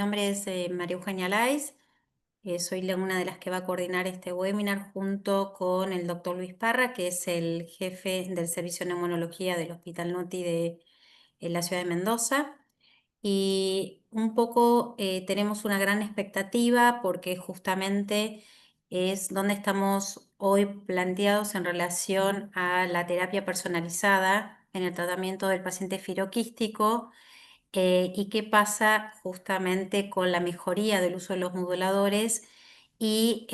Mi nombre es María Eugenia Lais, soy una de las que va a coordinar este webinar junto con el doctor Luis Parra, que es el jefe del Servicio de Neumonología del Hospital Noti de la ciudad de Mendoza. Y un poco tenemos una gran expectativa porque justamente es donde estamos hoy planteados en relación a la terapia personalizada en el tratamiento del paciente firoquístico. ¿Y qué pasa justamente con la mejoría del uso de los moduladores y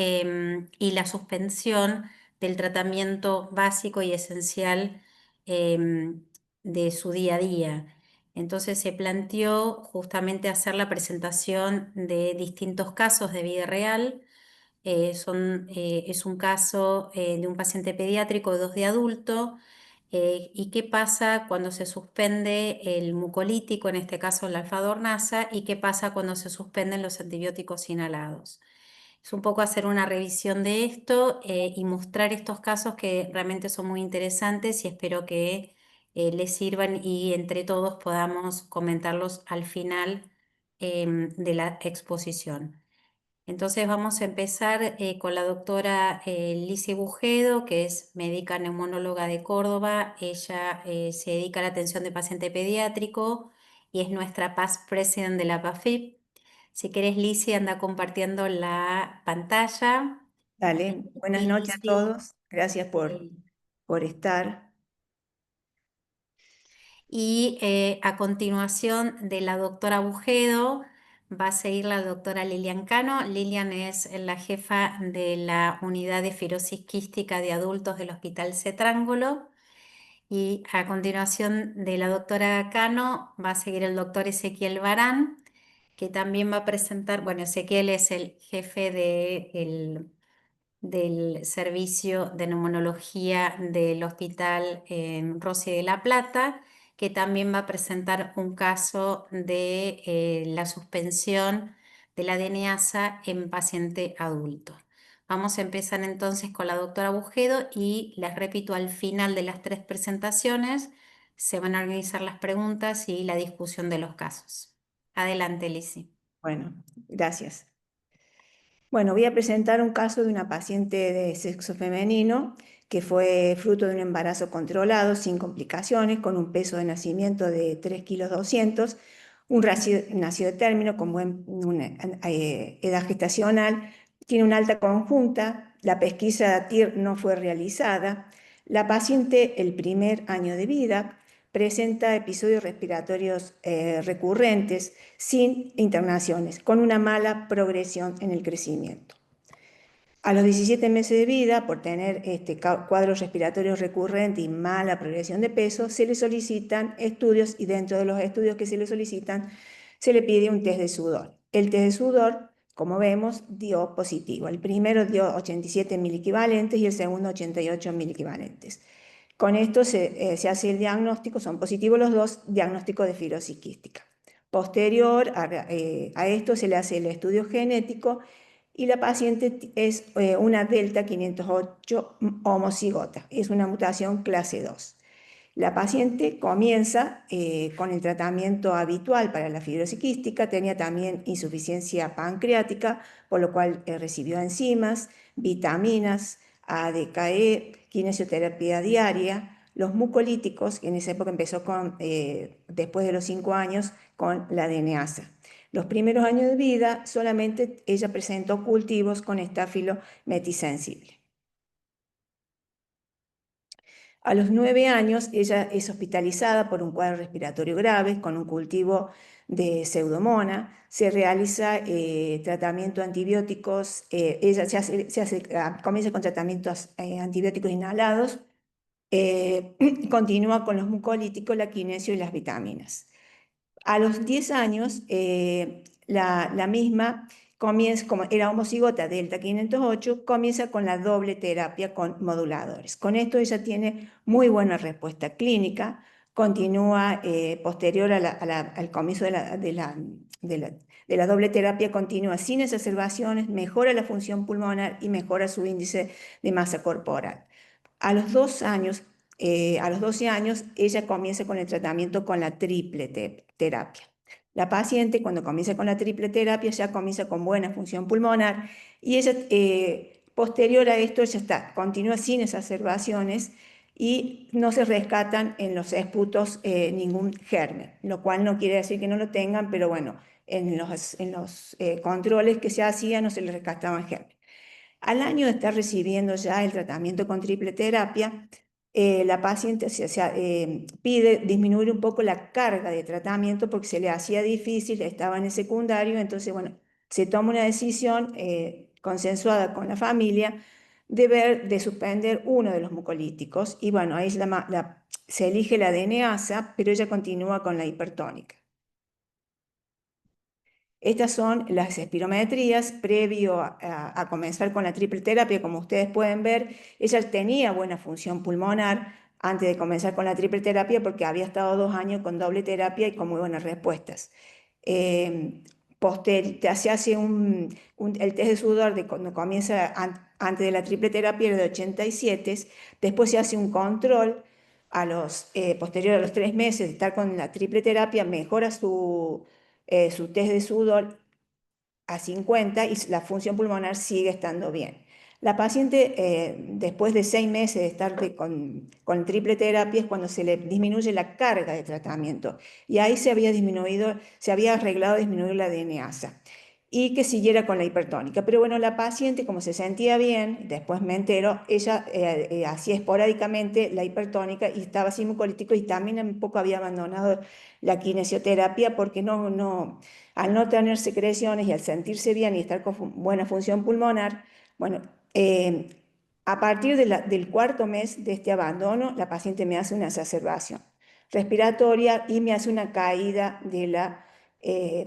la suspensión del tratamiento básico y esencial de su día a día? Entonces se planteó justamente hacer la presentación de distintos casos de vida real. Es un caso de un paciente pediátrico y dos de adulto. ¿Y qué pasa cuando se suspende el mucolítico, en este caso la alfa-dornasa, y qué pasa cuando se suspenden los antibióticos inhalados? Es un poco hacer una revisión de esto y mostrar estos casos que realmente son muy interesantes y espero que les sirvan y entre todos podamos comentarlos al final de la exposición. Entonces vamos a empezar con la doctora Lizy Bujedo, que es médica neumonóloga de Córdoba. Ella se dedica a la atención de paciente pediátrico y es nuestra past president de la PAFIP. Si querés, Lizy, anda compartiendo la pantalla. Dale, buenas Y noches a Lizy, todos. Gracias eh, por estar. a continuación de la doctora Bujedo va a seguir la doctora Lilian Cano. Lilian es la jefa de la unidad de fibrosis quística de adultos del Hospital Cetrángulo. Y a continuación de la doctora Cano va a seguir el doctor Ezequiel Barán, que también va a presentar, bueno, Ezequiel es el jefe del servicio de neumonología del Hospital Rossi de la Plata, que también va a presentar un caso de la suspensión de la DNASA en paciente adulto. Vamos a empezar entonces con la doctora Bujedo y les repito, al final de las tres presentaciones se van a organizar las preguntas y la discusión de los casos. Adelante, Lizy. Bueno, gracias. Bueno, voy a presentar un caso de una paciente de sexo femenino que fue fruto de un embarazo controlado, sin complicaciones, con un peso de nacimiento de 3,2 kilos, nacido de término, con una edad gestacional, tiene una alta conjunta, la pesquisa de TIR no fue realizada, la paciente el primer año de vida presenta episodios respiratorios recurrentes, sin internaciones, con una mala progresión en el crecimiento. A los 17 meses de vida, por tener cuadros respiratorios recurrentes y mala progresión de peso, se le solicitan estudios y dentro de los estudios que se le solicitan se le pide un test de sudor. El test de sudor, como vemos, dio positivo. El primero dio 87 miliequivalentes y el segundo 88 miliequivalentes. Con esto se hace el diagnóstico, son positivos los dos, diagnóstico de fibrosis quística. Posterior a esto se le hace el estudio genético y la paciente es una delta 508 homocigota, es una mutación clase 2. La paciente comienza con el tratamiento habitual para la fibrosis quística, tenía también insuficiencia pancreática, por lo cual recibió enzimas, vitaminas, ADKE, kinesioterapia diaria, los mucolíticos, que en esa época empezó después de los 5 años, con la DNASA. Los primeros años de vida solamente ella presentó cultivos con estáfilo metisensible. A los 9 años ella es hospitalizada por un cuadro respiratorio grave con un cultivo de pseudomonas. Se realiza tratamiento antibióticos, ella comienza con tratamientos antibióticos inhalados, continúa con los mucolíticos, la quinesio y las vitaminas. A los 10 años, la misma comienza, como era homocigota delta 508, comienza con la doble terapia con moduladores. Con esto ella tiene muy buena respuesta clínica, continúa posterior al comienzo de la doble terapia, continúa sin exacerbaciones, mejora la función pulmonar y mejora su índice de masa corporal. A los 2 años, a los 12 años, ella comienza con el tratamiento con la triple terapia. La paciente cuando comienza con la triple terapia ya comienza con buena función pulmonar y ella posterior a esto ya está, continúa sin exacerbaciones y no se rescatan en los esputos ningún germen, lo cual no quiere decir que no lo tengan, pero bueno, en los controles que se hacían no se les rescataban germen. Al año de estar recibiendo ya el tratamiento con triple terapia, la paciente pide disminuir un poco la carga de tratamiento porque se le hacía difícil, estaba en el secundario, entonces, bueno, se toma una decisión consensuada con la familia de suspender uno de los mucolíticos y bueno, ahí se elige la DNASA, pero ella continúa con la hipertónica. Estas son las espirometrías previo a comenzar con la triple terapia. Como ustedes pueden ver, ella tenía buena función pulmonar antes de comenzar con la triple terapia porque había estado 2 años con doble terapia y con muy buenas respuestas. Se hace el test de sudor de cuando comienza antes de la triple terapia era de 87, después se hace un control posterior a los 3 meses de estar con la triple terapia, mejora su test de sudor a 50 y la función pulmonar sigue estando bien. La paciente, después de 6 meses de estar con triple terapia, es cuando se le disminuye la carga de tratamiento. Y ahí se había arreglado disminuir la DNASA y que siguiera con la hipertónica. Pero bueno, la paciente, como se sentía bien, después me entero, ella hacía esporádicamente la hipertónica y estaba sin mucolítico y también un poco había abandonado la kinesioterapia porque al no tener secreciones y al sentirse bien y estar con buena función pulmonar, bueno, a partir del 4.º mes de este abandono, la paciente me hace una exacerbación respiratoria y me hace una caída de la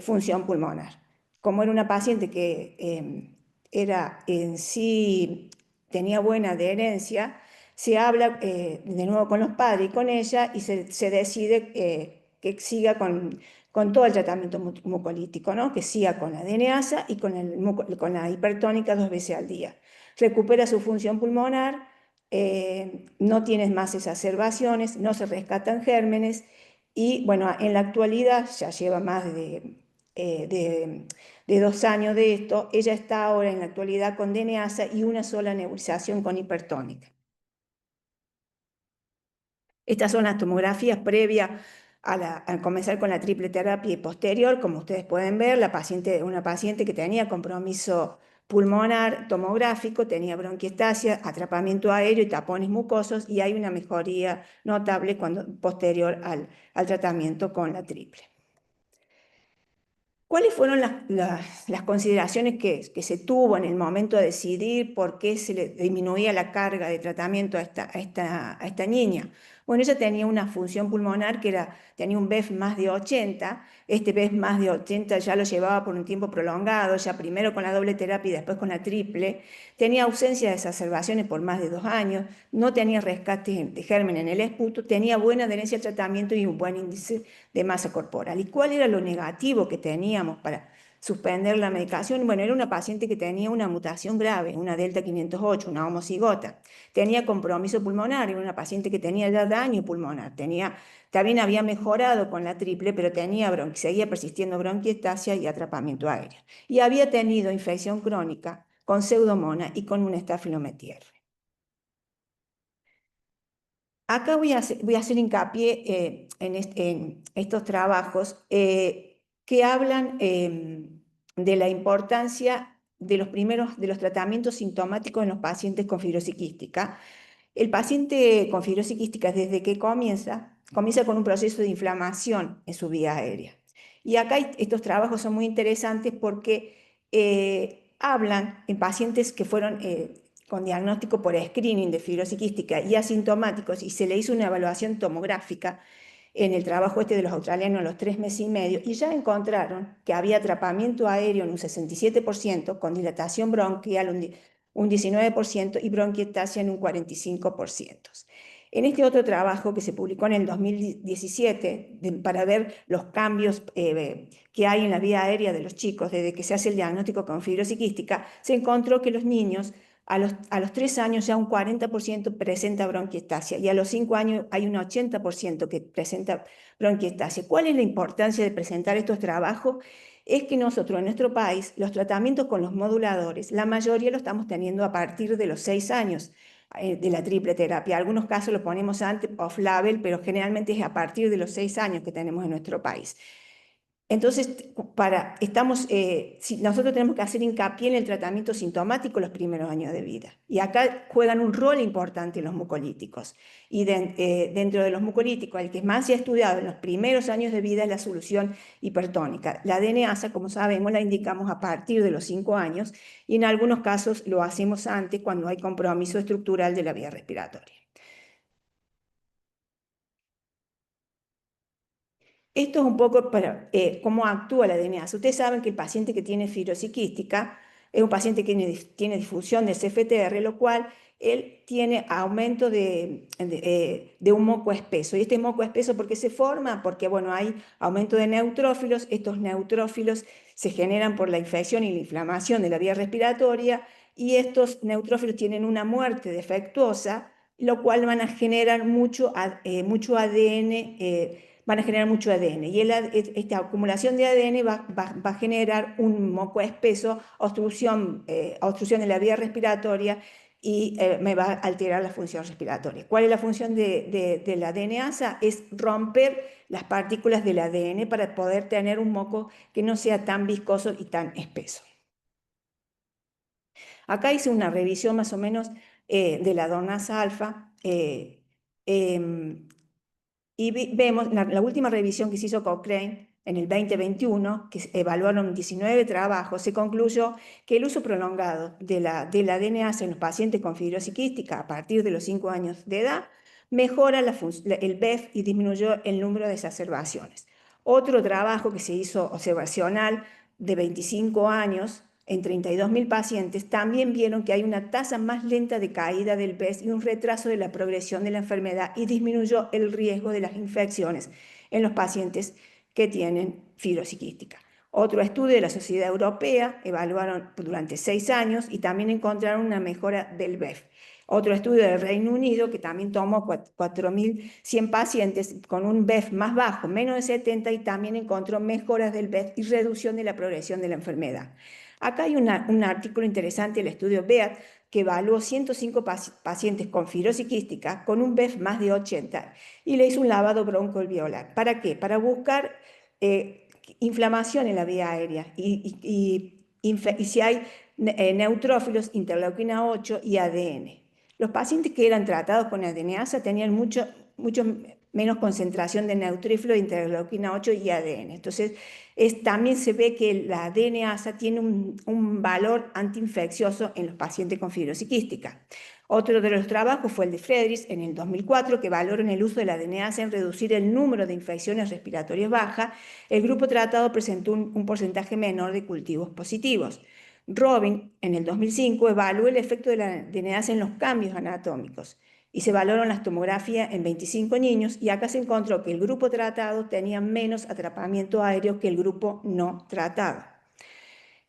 función pulmonar. Como era una paciente que era en sí, tenía buena adherencia, se habla de nuevo con los padres y con ella y se decide que siga con todo el tratamiento mucolítico, ¿no? Que siga con la DNASA y con la hipertónica 2 veces al día. Recupera su función pulmonar, no tienes más exacerbaciones, no se rescatan gérmenes y bueno, en la actualidad ya lleva más eh, de, de 2 años de esto, ella está ahora en la actualidad con DNASA y una sola nebulización con hipertónica. Estas son las tomografías previas a comenzar con la triple terapia y posterior. Como ustedes pueden ver, una paciente que tenía compromiso pulmonar tomográfico, tenía bronquiectasia, atrapamiento aéreo y tapones mucosos, y hay una mejoría notable posterior al tratamiento con la triple. ¿Cuáles fueron las consideraciones que se tuvo en el momento de decidir por qué se le disminuía la carga de tratamiento a esta niña? Bueno, ella tenía una función pulmonar tenía un BEF más de 80. Este BEF más de 80 ya lo llevaba por un tiempo prolongado, ya primero con la doble terapia y después con la triple. Tenía ausencia de exacerbaciones por más de 2 años, no tenía rescate de germen en el esputo, tenía buena adherencia al tratamiento y un buen índice de masa corporal. ¿Y cuál era lo negativo que teníamos para suspender la medicación? Bueno, era una paciente que tenía una mutación grave, una delta 508, una homocigota. Tenía compromiso pulmonar, era una paciente que tenía ya daño pulmonar. También había mejorado con la triple, pero seguía persistiendo bronquiectasia y atrapamiento aéreo. Y había tenido infección crónica con pseudomonas y con un estafilometriasis. Acá voy a hacer hincapié en estos trabajos que hablan de la importancia de los tratamientos sintomáticos en los pacientes con fibrosis quística. El paciente con fibrosis quística, desde que comienza con un proceso de inflamación en su vía aérea. Y acá estos trabajos son muy interesantes porque hablan en pacientes que fueron con diagnóstico por screening de fibrosis quística y asintomáticos, y se le hizo una evaluación tomográfica en el trabajo de los australianos a los 3 meses y medio, y ya encontraron que había atrapamiento aéreo en un 67%, con dilatación bronquial un 19% y bronquiectasia en un 45%. En este otro trabajo que se publicó en el 2017 para ver los cambios que hay en la vía aérea de los chicos desde que se hace el diagnóstico con fibrosis quística, se encontró que los niños a los 3 años ya un 40% presenta bronquiectasia y a los 5 años hay un 80% que presenta bronquiectasia. ¿Cuál es la importancia de presentar estos trabajos? Es que nosotros en nuestro país los tratamientos con los moduladores, la mayoría lo estamos teniendo a partir de los 6 años de la triple terapia. En algunos casos lo ponemos antes, off-label, pero generalmente es a partir de los 6 años que tenemos en nuestro país. Entonces, si nosotros tenemos que hacer hincapié en el tratamiento sintomático los primeros años de vida. Y acá juegan un rol importante los mucolíticos. Y dentro de los mucolíticos, el que más se ha estudiado en los primeros años de vida es la solución hipertónica. La DNASA, como sabemos, la indicamos a partir de los 5 años y en algunos casos lo hacemos antes cuando hay compromiso estructural de la vía respiratoria. Esto es un poco para cómo actúa la DNAsa. Ustedes saben que el paciente que tiene fibrosis quística es un paciente que tiene difusión del CFTR, lo cual él tiene aumento de un moco espeso. Y este moco espeso, ¿por qué se forma? Porque, bueno, hay aumento de neutrófilos. Estos neutrófilos se generan por la infección y la inflamación de la vía respiratoria y estos neutrófilos tienen una muerte defectuosa, lo cual van a generar mucho ADN, van a generar mucho ADN y esta acumulación de ADN va a generar un moco espeso, obstrucción de la vía respiratoria y me va a alterar la función respiratoria. ¿Cuál es la función de la DNAsa? Es romper las partículas del ADN para poder tener un moco que no sea tan viscoso y tan espeso. Acá hice una revisión más o menos de la DONASA alfa. Y vemos la última revisión que se hizo Cochrane en el 2021, que evaluaron 19 trabajos, se concluyó que el uso prolongado de la DNAsa en los pacientes con fibrosis quística a partir de los 5 años de edad mejora el BEF y disminuyó el número de exacerbaciones. Otro trabajo que se hizo observacional de 25 años en 32.000 pacientes, también vieron que hay una tasa más lenta de caída del PES y un retraso de la progresión de la enfermedad y disminuyó el riesgo de las infecciones en los pacientes que tienen fibrosis quística. Otro estudio de la Sociedad Europea evaluaron durante 6 años y también encontraron una mejora del BEF. Otro estudio del Reino Unido que también tomó 4.100 pacientes con un BEF más bajo, menos de 70, y también encontró mejoras del BEF y reducción de la progresión de la enfermedad. Acá hay un artículo interesante, el estudio BEAT, que evaluó 105 pacientes con fibrosis quística con un BEF más de 80 y le hizo un lavado broncoalveolar. ¿Para qué? Para buscar inflamación en la vía aérea y si hay neutrófilos, interleuquina 8 y ADN. Los pacientes que eran tratados con ADNasa tenían mucho menos concentración de neutrófilo, interleuquina 8 y ADN. Entonces, también se ve que la DNAsa tiene un valor antiinfeccioso en los pacientes con fibrosis quística. Otro de los trabajos fue el de Friedrich en el 2004, que valoró el uso de la DNAsa en reducir el número de infecciones respiratorias bajas. El grupo tratado presentó un porcentaje menor de cultivos positivos. Robin, en el 2005, evaluó el efecto de la DNAsa en los cambios anatómicos y se valoraron las tomografías en 25 niños y acá se encontró que el grupo tratado tenía menos atrapamiento aéreo que el grupo no tratado.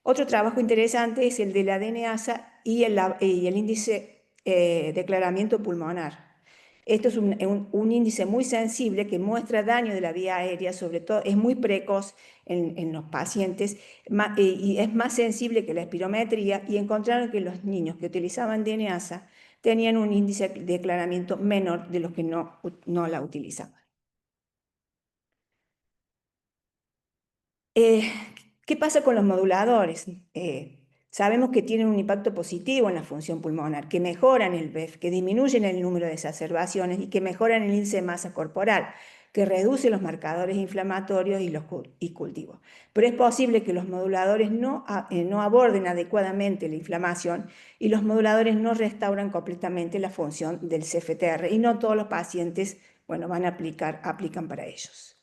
Otro trabajo interesante es el de la DNAsa y el índice de aclaramiento pulmonar. Esto es un índice muy sensible que muestra daño de la vía aérea, sobre todo es muy precoz en los pacientes y es más sensible que la espirometría, y encontraron que los niños que utilizaban DNAsa tenían un índice de aclaramiento menor de los que no la utilizaban. ¿Qué pasa con los moduladores? Sabemos que tienen un impacto positivo en la función pulmonar, que mejoran el BEF, que disminuyen el número de exacerbaciones y que mejoran el índice de masa corporal, que reduce los marcadores inflamatorios y cultivos. Pero es posible que los moduladores no aborden adecuadamente la inflamación y los moduladores no restauran completamente la función del CFTR y no todos los pacientes, bueno, aplican para ellos.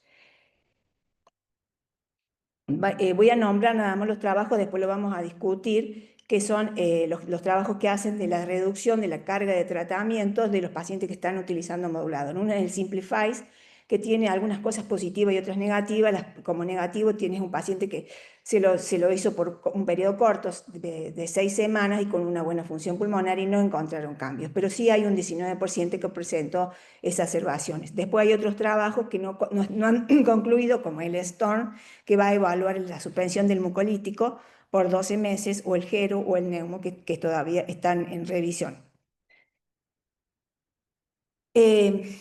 Voy a nombrar nada más los trabajos, después lo vamos a discutir, que son los trabajos que hacen de la reducción de la carga de tratamientos de los pacientes que están utilizando modulador. Uno es el Simplifies, que tiene algunas cosas positivas y otras negativas. Como negativo tienes un paciente que se lo hizo por un periodo corto de 6 semanas y con una buena función pulmonar y no encontraron cambios, pero sí hay un 19% que presentó exacerbaciones. Después hay otros trabajos que no han concluido, como el STORM, que va a evaluar la suspensión del mucolítico por 12 meses, o el GERO o el NEUMO, que todavía están en revisión. Eh,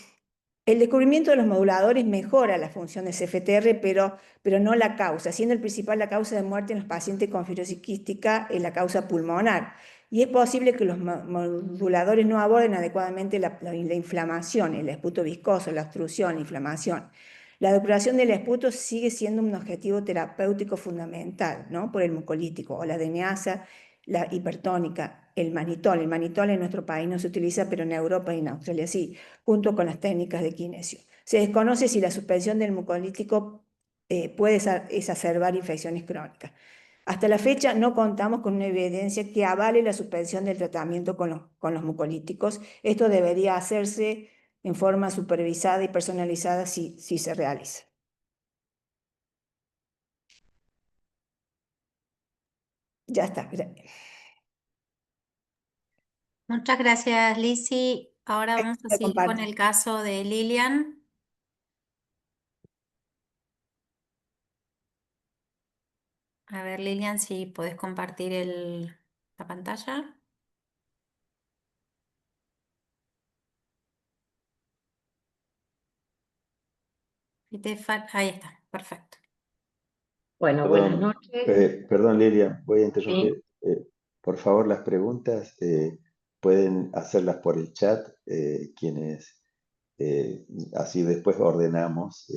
el descubrimiento de los moduladores mejora la función del CFTR, pero no la causa, siendo el principal la causa de muerte en los pacientes con fibrosis quística la causa pulmonar. Y es posible que los moduladores no aborden adecuadamente la inflamación, el esputo viscoso, la obstrucción, la inflamación. La depuración del esputo sigue siendo un objetivo terapéutico fundamental, ¿no? Por el mucolítico o la DNASA, la hipertónica, el manitol. El manitol en nuestro país no se utiliza, pero en Europa y en Australia sí, junto con las técnicas de kinesio. Se desconoce si la suspensión del mucolítico puede exacerbar infecciones crónicas. Hasta la fecha no contamos con una evidencia que avale la suspensión del tratamiento con los mucolíticos. Esto debería hacerse en forma supervisada y personalizada si se realiza. Ya está. Muchas gracias, Lizzy. Ahora vamos a Te seguir con comparto. el caso de Lilian. A ver, Lilian, si podés compartir la pantalla. Ahí está, perfecto. Bueno, buenas Perdón, noches. perdón Lilia, voy a Sí. interrumpir. Por favor, las preguntas pueden hacerlas por el chat, quienes así después ordenamos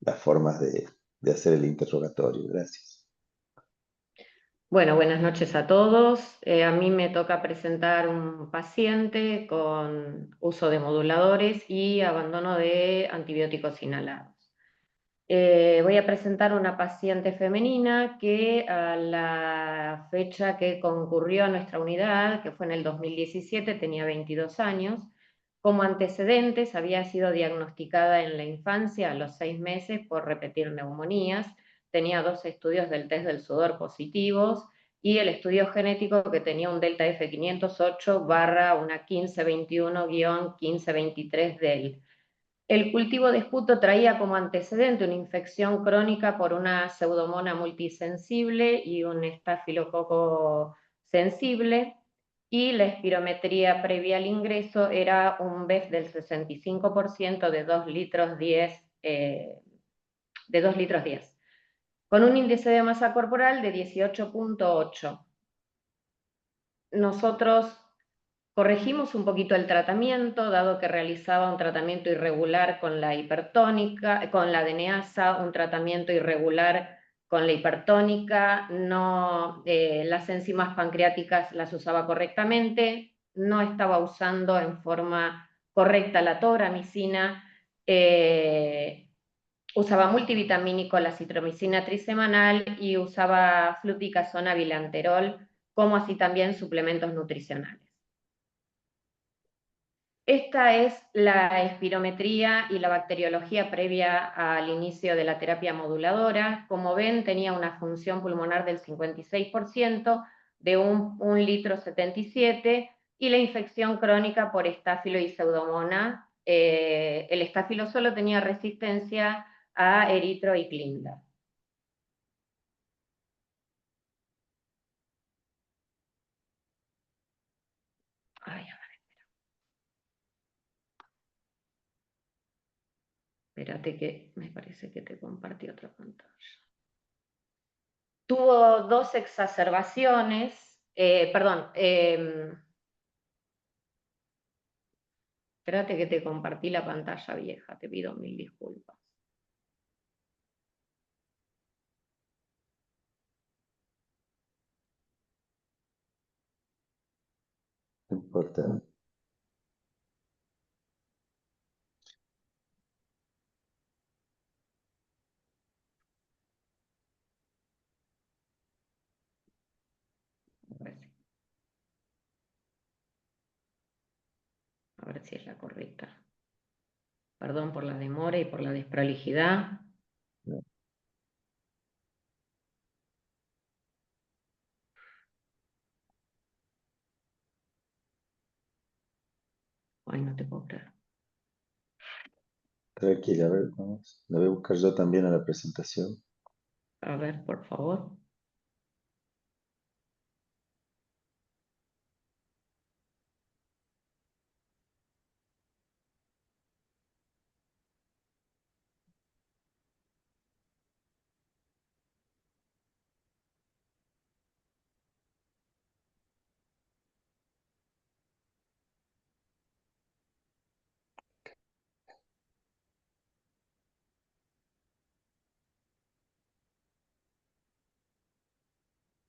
las formas de hacer el interrogatorio. Gracias. Bueno, buenas noches a todos. A mí me toca presentar un paciente con uso de moduladores y abandono de antibióticos inhalados. Voy a presentar una paciente femenina que a la fecha que concurrió a nuestra unidad, que fue en el 2017, tenía 22 años. Como antecedentes, había sido diagnosticada en la infancia a los 6 meses por repetir neumonías. Tenía 2 estudios del test del sudor positivos y el estudio genético que tenía un delta F508 barra una 1521-1523 del. El cultivo de esputo traía como antecedente una infección crónica por una pseudomonas multisensible y un estafilococo sensible, y la espirometría previa al ingreso era un BEF del 65% de 2 litros 10, de 2 litros 10, con un índice de masa corporal de 18,8. Nosotros corregimos un poquito el tratamiento, dado que realizaba un tratamiento irregular con la hipertónica, con la DNASA, un tratamiento irregular con la hipertónica, no, las enzimas pancreáticas las usaba correctamente, no estaba usando en forma correcta la tobramicina, usaba multivitamínico, la citromicina trisemanal, y usaba fluticasona bilanterol, como así también suplementos nutricionales. Esta es la espirometría y la bacteriología previa al inicio de la terapia moduladora. Como ven, tenía una función pulmonar del 56%, de un litro 77, y la infección crónica por estáfilo y pseudomonas. El estáfilo solo tenía resistencia a eritro y clinda. Ay, a ver, espérate que me parece que te compartí otra pantalla. Tuvo 2 exacerbaciones, perdón, espérate que te compartí la pantalla vieja, te pido mil disculpas. No importa. A ver si es la correcta. Perdón por la demora y por la desprolijidad. Ay, no te puedo creer. Tranquila, a ver, vamos. La voy a buscar yo también a la presentación. A ver, por favor.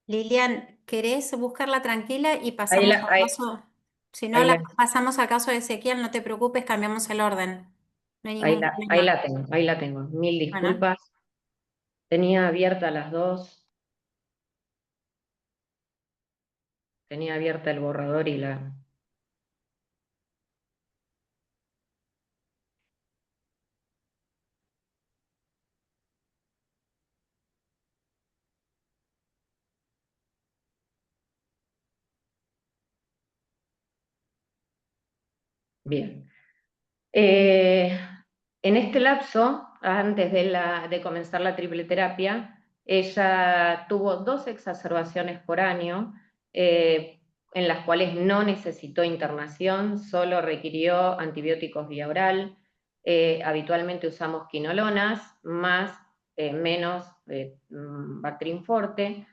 Lilian, ¿querés buscarla tranquila y Ahí pasamos la, al caso? Si no, ahí la la, pasamos al caso de Ezequiel, no te preocupes, cambiamos el orden. No hay ningún ahí problema. la tengo, ahí la tengo. Mil Bueno, disculpas. Tenía abiertas las dos. Tenía abierta el borrador y la... Bien. En este lapso, antes de comenzar la triple terapia, ella tuvo 2 exacerbaciones por año, en las cuales no necesitó internación, solo requirió antibióticos vía oral. Habitualmente usamos quinolonas, menos Bactrim Forte.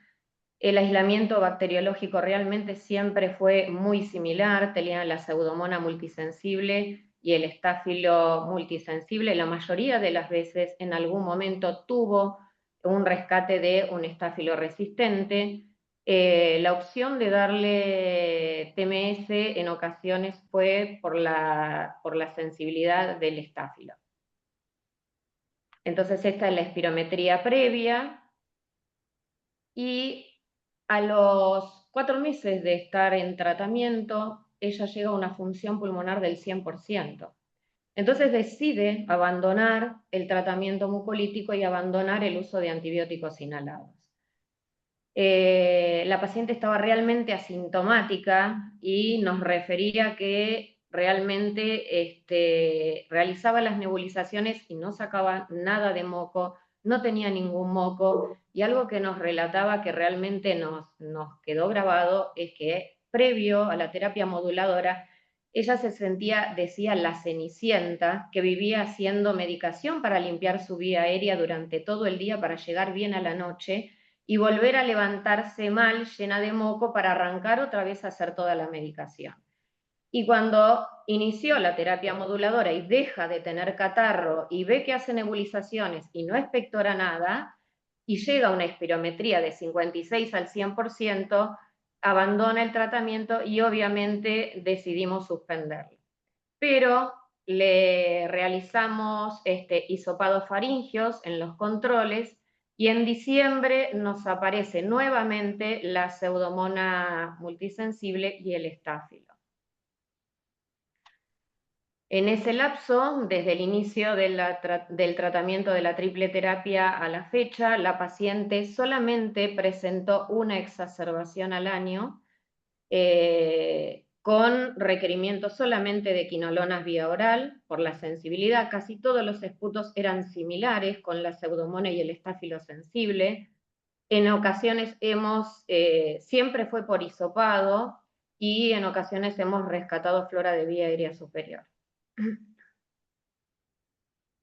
El aislamiento bacteriológico realmente siempre fue muy similar, tenían la Pseudomonas multisensible y el Estáfilo multisensible. La mayoría de las veces en algún momento tuvo un rescate de un estáfilo resistente. La opción de darle TMS en ocasiones fue por la sensibilidad del estáfilo. Entonces esta es la espirometría previa y a los 4 meses de estar en tratamiento, ella llega a una función pulmonar del 100%. Entonces decide abandonar el tratamiento mucolítico y abandonar el uso de antibióticos inhalados. La paciente estaba realmente asintomática y nos refería que realmente realizaba las nebulizaciones y no sacaba nada de moco, no tenía ningún moco, y algo que nos relataba que realmente nos quedó grabado es que previo a la terapia moduladora, ella se sentía, decía, la Cenicienta, que vivía haciendo medicación para limpiar su vía aérea durante todo el día para llegar bien a la noche, y volver a levantarse mal, llena de moco, para arrancar otra vez a hacer toda la medicación. Y cuando inició la terapia moduladora y deja de tener catarro y ve que hace nebulizaciones y no expectora nada, y llega a una espirometría de 56 al 100%, abandona el tratamiento y obviamente decidimos suspenderlo. Pero le realizamos hisopados faringios en los controles y en diciembre nos aparece nuevamente la Pseudomonas multisensible y el estáfilo. En ese lapso, desde el inicio del tratamiento de la triple terapia a la fecha, la paciente solamente presentó una exacerbación al año, con requerimiento solamente de quinolonas vía oral por la sensibilidad. Casi todos los esputos eran similares con la Pseudomonas y el estáfilo sensible. En ocasiones siempre fue por hisopado y en ocasiones hemos rescatado flora de vía aérea superior.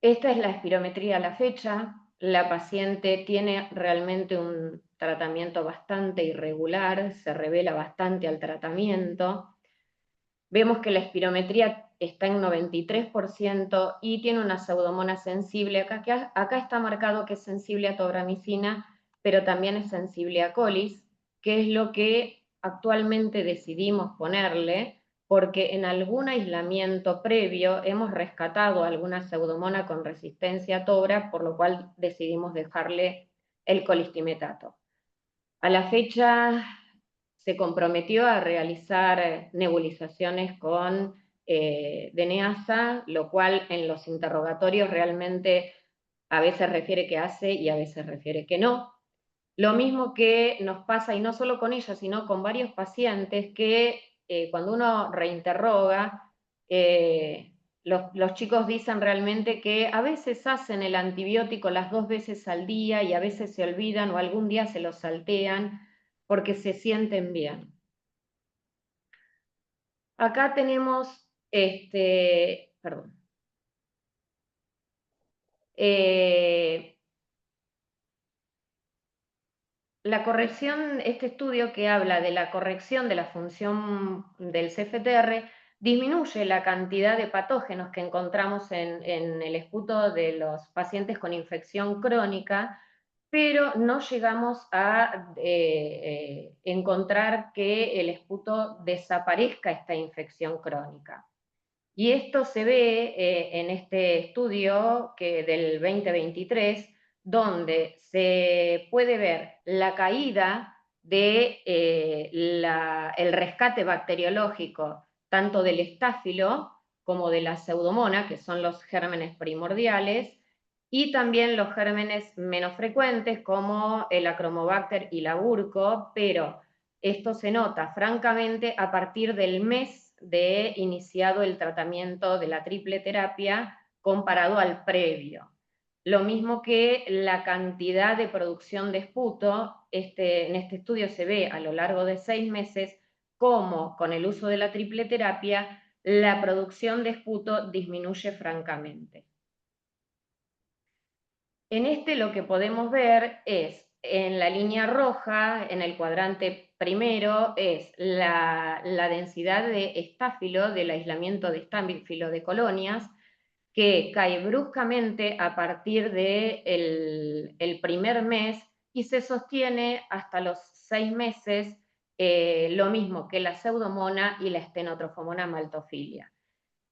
Esta es la espirometría a la fecha. La paciente tiene realmente un tratamiento bastante irregular, se revela bastante al tratamiento. Vemos que la espirometría está en 93% y tiene una Pseudomonas sensible. Acá está marcado que es sensible a tobramicina, pero también es sensible a colis, que es lo que actualmente decidimos ponerle, porque en algún aislamiento previo hemos rescatado alguna Pseudomonas con resistencia a tobra, por lo cual decidimos dejarle el colistimetato. A la fecha se comprometió a realizar nebulizaciones con DNASA, lo cual en los interrogatorios realmente a veces refiere que hace y a veces refiere que no. Lo mismo que nos pasa, y no solo con ella, sino con varios pacientes que cuando uno reinterroga, los chicos dicen realmente que a veces hacen el antibiótico las 2 veces al día y a veces se olvidan o algún día se lo saltean porque se sienten bien. Acá tenemos, perdón. La corrección, este estudio que habla de la corrección de la función del CFTR, disminuye la cantidad de patógenos que encontramos en el esputo de los pacientes con infección crónica, pero no llegamos a encontrar que el esputo desaparezca esta infección crónica. Y esto se ve en este estudio del 2023, donde se puede ver la caída de el rescate bacteriológico, tanto del estáfilo como de la pseudomonas, que son los gérmenes primordiales, y también los gérmenes menos frecuentes, como el Achromobacter y la Burco, pero esto se nota francamente a partir del mes de iniciado el tratamiento de la triple terapia comparado al previo. Lo mismo que la cantidad de producción de esputo, en este estudio se ve a lo largo de 6 meses cómo con el uso de la triple terapia la producción de esputo disminuye francamente. En este lo que podemos ver es, en la línea roja, en el cuadrante primero, es la densidad de estáfilo, del aislamiento de estáfilo de colonias, que cae bruscamente a partir del el primer mes y se sostiene hasta los 6 meses, lo mismo que la pseudomona y la Stenotrophomonas maltophilia.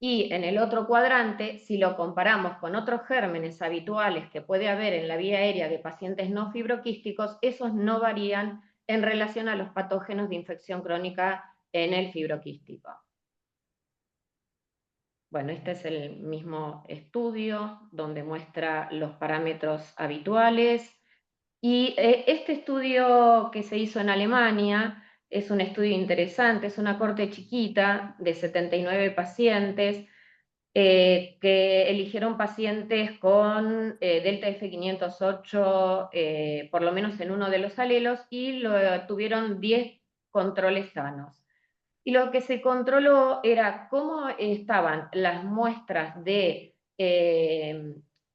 Y en el otro cuadrante, si lo comparamos con otros gérmenes habituales que puede haber en la vía aérea de pacientes no fibroquísticos, esos no varían en relación a los patógenos de infección crónica en el fibroquístico. Bueno, este es el mismo estudio donde muestra los parámetros habituales. Y este estudio que se hizo en Alemania es un estudio interesante, es una corte chiquita de 79 pacientes, que eligieron pacientes con delta F508, por lo menos en uno de los alelos, y tuvieron 10 controles sanos. Y lo que se controló era cómo estaban las muestras de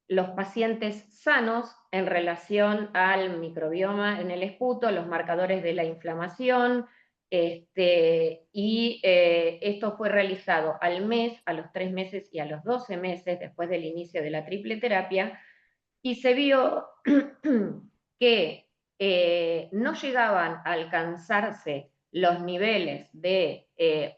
los pacientes sanos en relación al microbioma en el esputo, los marcadores de la inflamación, y esto fue realizado al mes, a los 3 meses y a los 12 meses después del inicio de la triple terapia, y se vio que no llegaban a alcanzarse los niveles de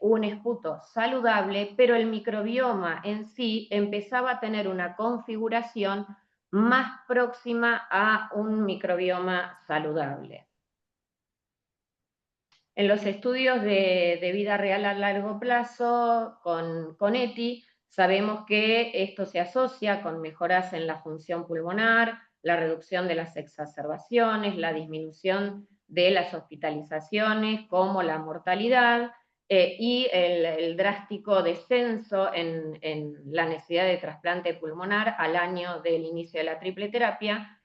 un esputo saludable, pero el microbioma en sí empezaba a tener una configuración más próxima a un microbioma saludable. En los estudios de vida real a largo plazo con ETI, sabemos que esto se asocia con mejoras en la función pulmonar, la reducción de las exacerbaciones, la disminución de las hospitalizaciones, como la mortalidad, y el drástico descenso en la necesidad de trasplante pulmonar al año del inicio de la triple terapia.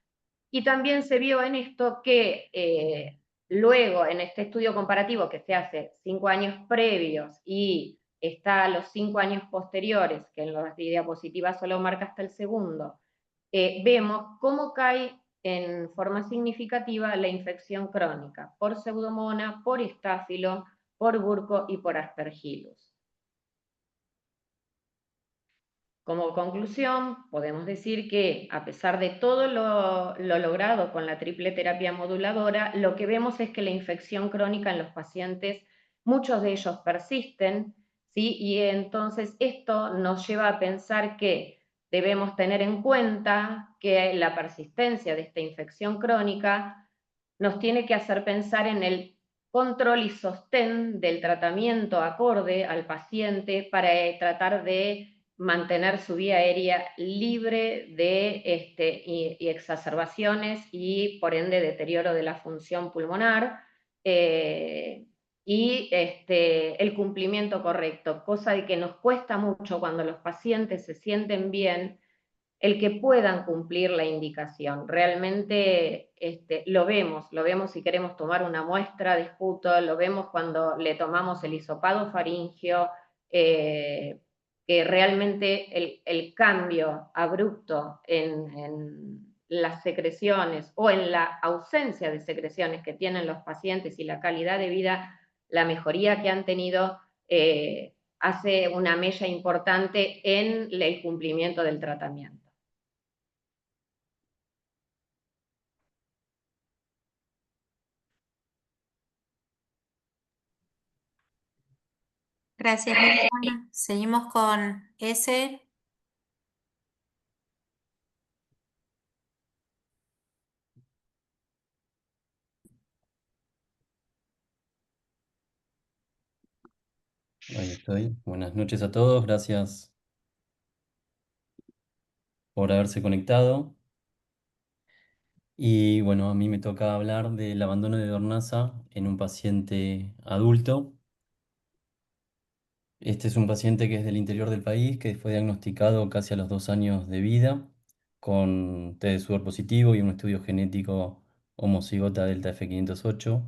Y también se vio en esto que luego, en este estudio comparativo que se hace 5 años previos y está a los 5 años posteriores, que en las diapositivas solo marca hasta el segundo, vemos cómo cae en forma significativa la infección crónica por pseudomonas, por estáfilo, por burco y por aspergillus. Como conclusión, podemos decir que a pesar de todo lo logrado con la triple terapia moduladora, lo que vemos es que la infección crónica en los pacientes, muchos de ellos persisten, ¿sí? Y entonces esto nos lleva a pensar que debemos tener en cuenta que la persistencia de esta infección crónica nos tiene que hacer pensar en el control y sostén del tratamiento acorde al paciente para tratar de mantener su vía aérea libre de y exacerbaciones y por ende deterioro de la función pulmonar, y el cumplimiento correcto, cosa de que nos cuesta mucho cuando los pacientes se sienten bien, el que puedan cumplir la indicación. Realmente lo vemos si queremos tomar una muestra de esputo, lo vemos cuando le tomamos el hisopado faríngeo, que realmente el cambio abrupto en las secreciones o en la ausencia de secreciones que tienen los pacientes y la calidad de vida, la mejoría que han tenido, hace una mella importante en el cumplimiento del tratamiento. Gracias, Liliana. Seguimos con S. Ahí estoy. Buenas noches a todos. Gracias por haberse conectado. Y bueno, a mí me toca hablar del abandono de Dornasa en un paciente adulto. Este es un paciente que es del interior del país, que fue diagnosticado casi a los 2 años de vida, con test de sudor positivo y un estudio genético homocigota delta F508.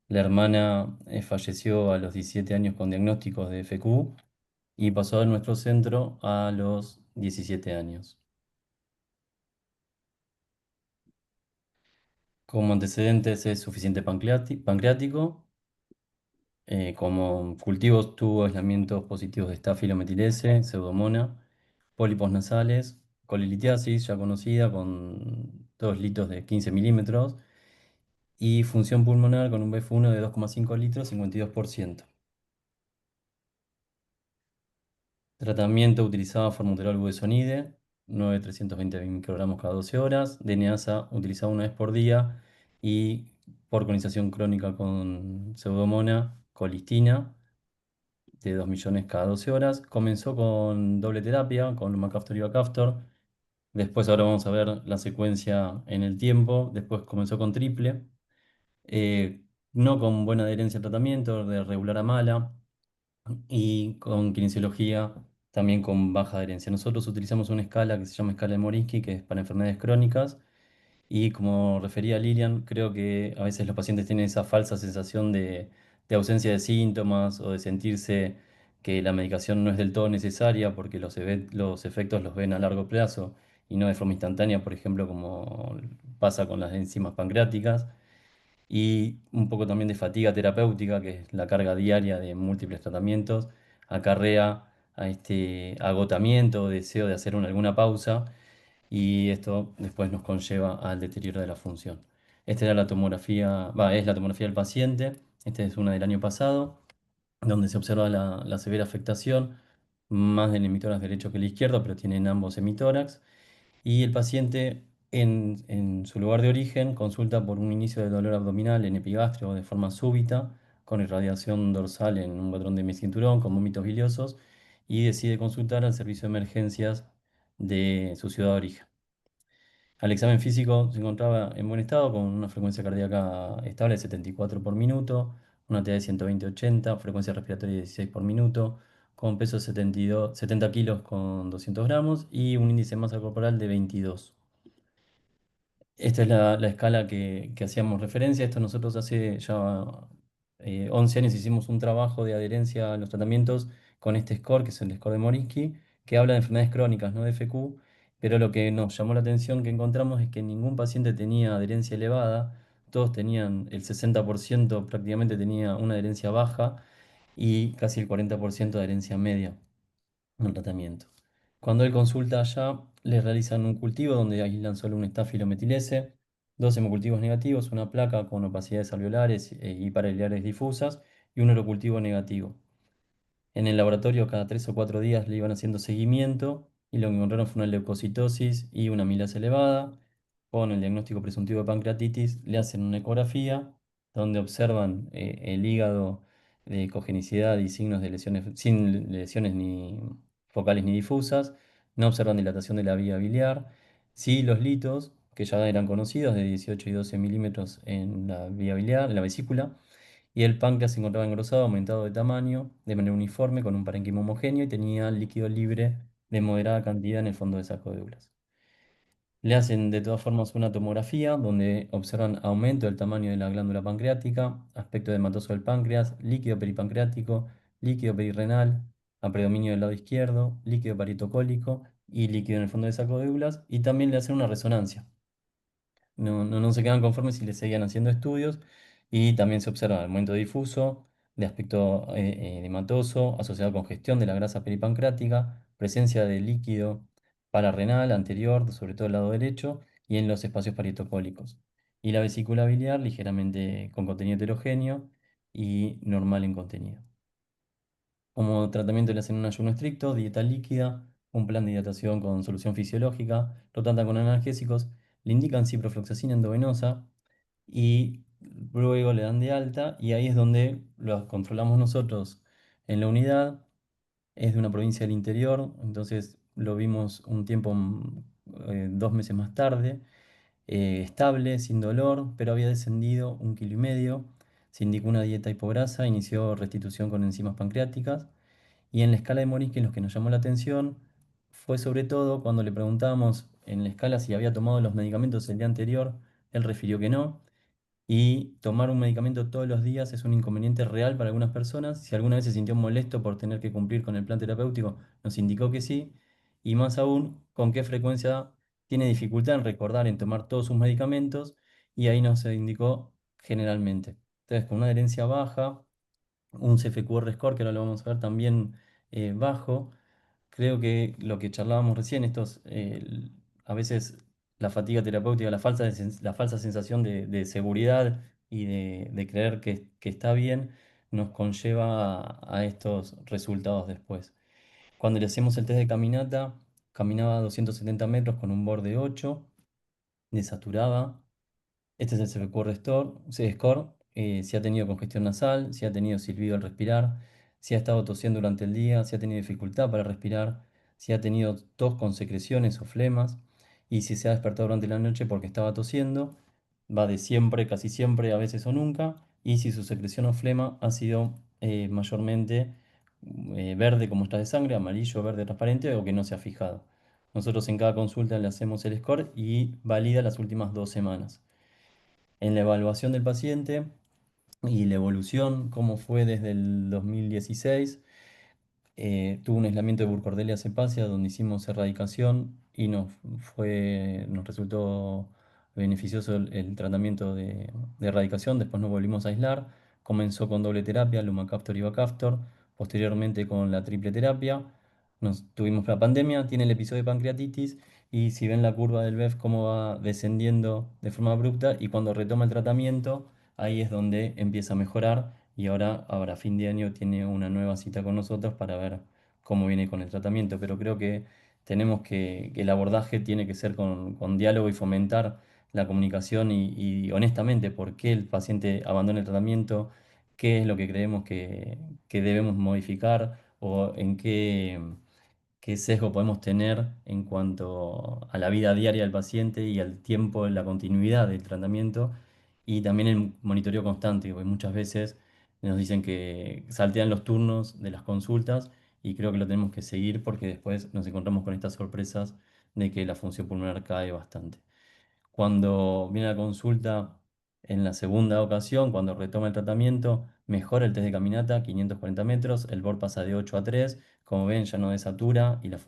La hermana falleció a los 17 años con diagnósticos de FQ y pasó a nuestro centro a los 17 años. Como antecedentes es suficiente pancreático. Como cultivos tuvo aislamientos positivos de estafilometilese, pseudomonas, pólipos nasales, colilitiasis ya conocida con 2 litros de 15 milímetros y función pulmonar con un BF1 de 2,5 litros, 52%. Tratamiento utilizaba formoterol budesonide, 9,320 microgramos cada 12 horas. DNASA utilizaba una vez por día y por colonización crónica con pseudomona, colistina, de 2 millones cada 12 horas. Comenzó con doble terapia, con lumacaftor y bacaftor. Después ahora vamos a ver la secuencia en el tiempo. Después comenzó con triple. No con buena adherencia al tratamiento, de regular a mala y con kinesiología también con baja adherencia. Nosotros utilizamos una escala que se llama escala de Morinsky, que es para enfermedades crónicas, y como refería Lilian, creo que a veces los pacientes tienen esa falsa sensación de ausencia de síntomas o de sentirse que la medicación no es del todo necesaria porque los efectos los ven a largo plazo y no de forma instantánea, por ejemplo, como pasa con las enzimas pancreáticas y un poco también de fatiga terapéutica, que es la carga diaria de múltiples tratamientos, acarrea a este agotamiento, deseo de hacer alguna pausa, y esto después nos conlleva al deterioro de la función. Esta era la tomografía, es la tomografía del paciente, esta es una del año pasado, donde se observa la severa afectación, más del hemitórax derecho que el izquierdo, pero tienen ambos hemitórax. Y el paciente en su lugar de origen consulta por un inicio de dolor abdominal en epigastrio de forma súbita, con irradiación dorsal en un patrón de mi cinturón, con vómitos biliosos, y decide consultar al servicio de emergencias de su ciudad de origen. Al examen físico se encontraba en buen estado, con una frecuencia cardíaca estable de 74 por minuto, una TA de 120-80, frecuencia respiratoria de 16 por minuto, con peso de 70 kilos con 200 gramos y un índice de masa corporal de 22. Esta es la escala que hacíamos referencia. Esto nosotros hace ya 11 años hicimos un trabajo de adherencia a los tratamientos con este score, que es el score de Morinsky, que habla de enfermedades crónicas, no de FQ, pero lo que nos llamó la atención que encontramos es que ningún paciente tenía adherencia elevada, todos tenían, el 60% prácticamente tenía una adherencia baja y casi el 40% de adherencia media en el tratamiento. Cuando él consulta allá, le realizan un cultivo donde aíslan solo un estafilometilese, dos hemocultivos negativos, una placa con opacidades alveolares y paralilares difusas y un urocultivo negativo. En el laboratorio cada 3 o 4 días le iban haciendo seguimiento y lo que encontraron fue una leucocitosis y una amilasa elevada. Con el diagnóstico presuntivo de pancreatitis le hacen una ecografía donde observan el hígado de cogenicidad y signos de lesiones, sin lesiones ni focales ni difusas. No observan dilatación de la vía biliar. Sí los litos, que ya eran conocidos, de 18 y 12 milímetros en la vía biliar, en la vesícula, y el páncreas se encontraba engrosado, aumentado de tamaño, de manera uniforme, con un parénquima homogéneo y tenía líquido libre de moderada cantidad en el fondo de saco de Douglas. Le hacen de todas formas una tomografía donde observan aumento del tamaño de la glándula pancreática, aspecto edematoso del páncreas, líquido peripancreático, líquido perirrenal, a predominio del lado izquierdo, líquido parietocólico y líquido en el fondo del saco de Douglas, y también le hacen una resonancia. No se quedan conformes si le seguían haciendo estudios y también se observa el aumento difuso, de aspecto edematoso, asociado con congestión de la grasa peripancreática, presencia de líquido pararrenal anterior, sobre todo el lado derecho, y en los espacios parietocólicos. Y la vesícula biliar ligeramente con contenido heterogéneo y normal en contenido. Como tratamiento le hacen un ayuno estricto, dieta líquida, un plan de hidratación con solución fisiológica, lo tratan con analgésicos, le indican ciprofloxacina endovenosa y luego le dan de alta y ahí es donde lo controlamos nosotros en la unidad. Es de una provincia del interior, entonces lo vimos un tiempo, 2 meses más tarde, estable, sin dolor, pero había descendido 1,5 kg. Se indicó una dieta hipograsa, inició restitución con enzimas pancreáticas. Y en la escala de Morisque, lo que nos llamó la atención fue sobre todo cuando le preguntamos en la escala si había tomado los medicamentos el día anterior, él refirió que no. Y tomar un medicamento todos los días es un inconveniente real para algunas personas. Si alguna vez se sintió molesto por tener que cumplir con el plan terapéutico, nos indicó que sí. Y más aún, con qué frecuencia tiene dificultad en recordar en tomar todos sus medicamentos. Y ahí nos indicó generalmente. Entonces, con una adherencia baja, un CFQR score, que ahora lo vamos a ver también bajo. Creo que lo que charlábamos recién, a veces la fatiga terapéutica, la falsa sensación de seguridad y de creer que está bien, nos conlleva a estos resultados después. Cuando le hacemos el test de caminata, caminaba 270 metros con un borde 8, desaturaba. Este es el CPQ Score, si ha tenido congestión nasal, si ha tenido silbido al respirar, si ha estado tosiendo durante el día, si ha tenido dificultad para respirar, si ha tenido tos con secreciones o flemas, y si se ha despertado durante la noche porque estaba tosiendo, va de siempre, casi siempre, a veces o nunca, y si su secreción o flema ha sido mayormente verde como muestra de sangre, amarillo, verde transparente o que no se ha fijado. Nosotros en cada consulta le hacemos el score y valida las últimas 2 semanas. En la evaluación del paciente y la evolución, cómo fue desde el 2016, tuvo un aislamiento de Burkholderia cepacia donde hicimos erradicación y nos resultó beneficioso el tratamiento de erradicación. Después nos volvimos a aislar. Comenzó con doble terapia, Lumacaftor y Bacaftor. Posteriormente con la triple terapia. Tuvimos la pandemia, tiene el episodio de pancreatitis y si ven la curva del BEF cómo va descendiendo de forma abrupta y cuando retoma el tratamiento, ahí es donde empieza a mejorar y ahora a fin de año tiene una nueva cita con nosotros para ver cómo viene con el tratamiento. Pero creo que tenemos que el abordaje tiene que ser con diálogo y fomentar la comunicación y honestamente por qué el paciente abandona el tratamiento, qué es lo que creemos que debemos modificar o en qué sesgo podemos tener en cuanto a la vida diaria del paciente y al tiempo, la continuidad del tratamiento y también el monitoreo constante, porque muchas veces nos dicen que saltean los turnos de las consultas y creo que lo tenemos que seguir porque después nos encontramos con estas sorpresas de que la función pulmonar cae bastante. Cuando viene a la consulta en la segunda ocasión, cuando retoma el tratamiento, mejora el test de caminata, 540 metros, el BOR pasa de 8 a 3, como ven ya no desatura y la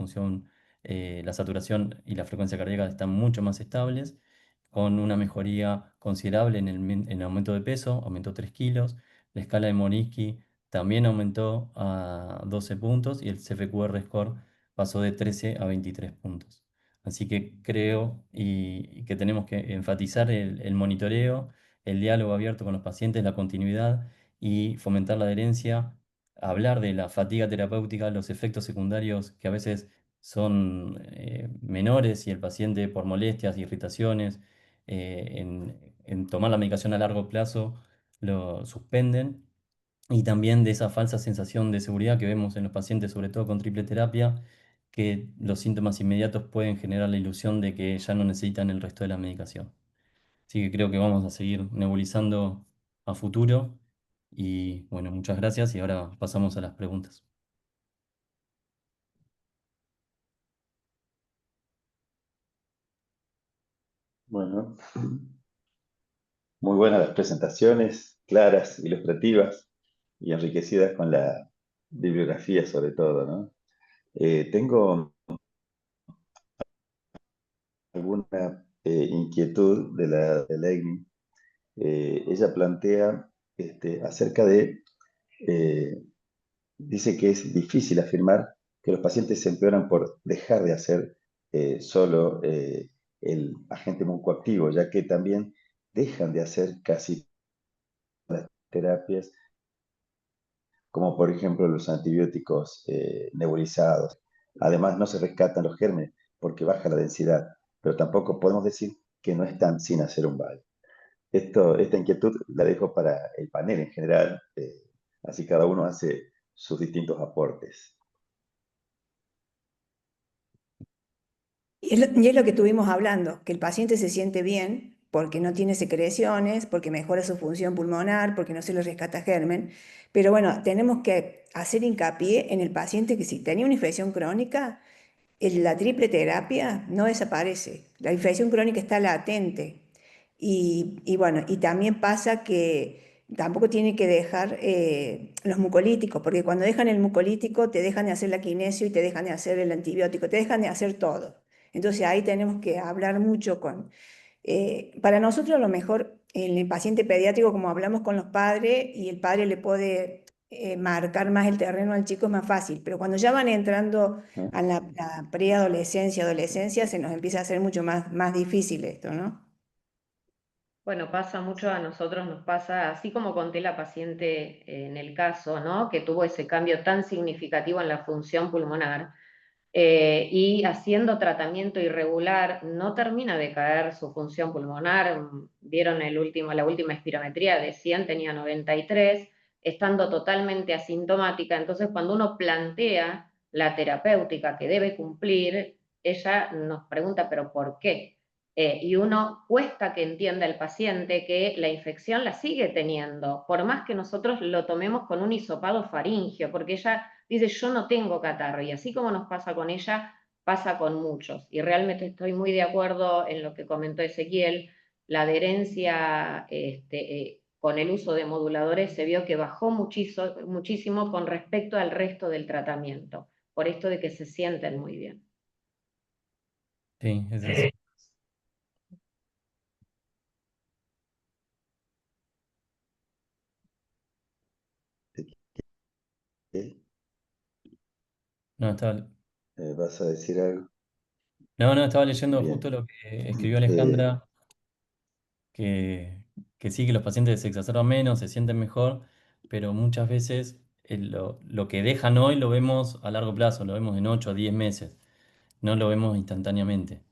saturación y la frecuencia cardíaca están mucho más estables, con una mejoría considerable en el aumento de peso, aumentó 3 kilos, la escala de Moriski también aumentó a 12 puntos y el CFQR score pasó de 13 a 23 puntos. Así que creo y que tenemos que enfatizar el monitoreo, el diálogo abierto con los pacientes, la continuidad y fomentar la adherencia, hablar de la fatiga terapéutica, los efectos secundarios que a veces son menores y el paciente por molestias, irritaciones, en tomar la medicación a largo plazo lo suspenden y también de esa falsa sensación de seguridad que vemos en los pacientes, sobre todo con triple terapia, que los síntomas inmediatos pueden generar la ilusión de que ya no necesitan el resto de la medicación. Así que creo que vamos a seguir nebulizando a futuro Y bueno, muchas gracias y ahora pasamos a las preguntas. Bueno, muy buenas las presentaciones, claras, ilustrativas y enriquecidas con la bibliografía sobre todo, ¿no? Tengo alguna inquietud de la EGNI. Ella plantea acerca de, eh, dice que es difícil afirmar que los pacientes se empeoran por dejar de hacer solo el agente mucoactivo, ya que también dejan de hacer casi las terapias, como por ejemplo los antibióticos nebulizados. Además, no se rescatan los gérmenes porque baja la densidad, pero tampoco podemos decir que no están sin hacer un BAL. Esta inquietud la dejo para el panel en general, así cada uno hace sus distintos aportes. Y es lo que estuvimos hablando, que el paciente se siente bien porque no tiene secreciones, porque mejora su función pulmonar, porque no se le rescata germen. Pero bueno, tenemos que hacer hincapié en el paciente que si tenía una infección crónica, la triple terapia no desaparece. La infección crónica está latente. Y bueno, y también pasa que tampoco tiene que dejar los mucolíticos, porque cuando dejan el mucolítico te dejan de hacer la quinesio y te dejan de hacer el antibiótico, te dejan de hacer todo. Entonces ahí tenemos que hablar mucho con... para nosotros lo mejor en el paciente pediátrico, como hablamos con los padres y el padre le puede marcar más el terreno al chico, es más fácil, pero cuando ya van entrando ¿No? a la preadolescencia, adolescencia, se nos empieza a hacer mucho más difícil esto, ¿no? Bueno, pasa mucho a nosotros, nos pasa, así como conté la paciente en el caso, ¿no? Que tuvo ese cambio tan significativo en la función pulmonar, y haciendo tratamiento irregular no termina de caer su función pulmonar. Vieron la última espirometría de 100 tenía 93, estando totalmente asintomática. Entonces, cuando uno plantea la terapéutica que debe cumplir, ella nos pregunta, ¿pero por qué? Y uno cuesta que entienda el paciente que la infección la sigue teniendo, por más que nosotros lo tomemos con un hisopado faríngeo, porque ella dice, yo no tengo catarro, y así como nos pasa con ella, pasa con muchos. Y realmente estoy muy de acuerdo en lo que comentó Ezequiel, la adherencia con el uso de moduladores se vio que bajó muchísimo con respecto al resto del tratamiento, por esto de que se sienten muy bien. Sí, es así. ¿Eh? No, estaba, ¿Vas a decir algo? no, estaba leyendo justo Bien. lo que escribió Eh, Alejandra, que, que sí, que los pacientes se exacerban menos, se sienten mejor, pero muchas veces lo que dejan hoy lo vemos a largo plazo, lo vemos en 8 o 10 meses, no lo vemos instantáneamente.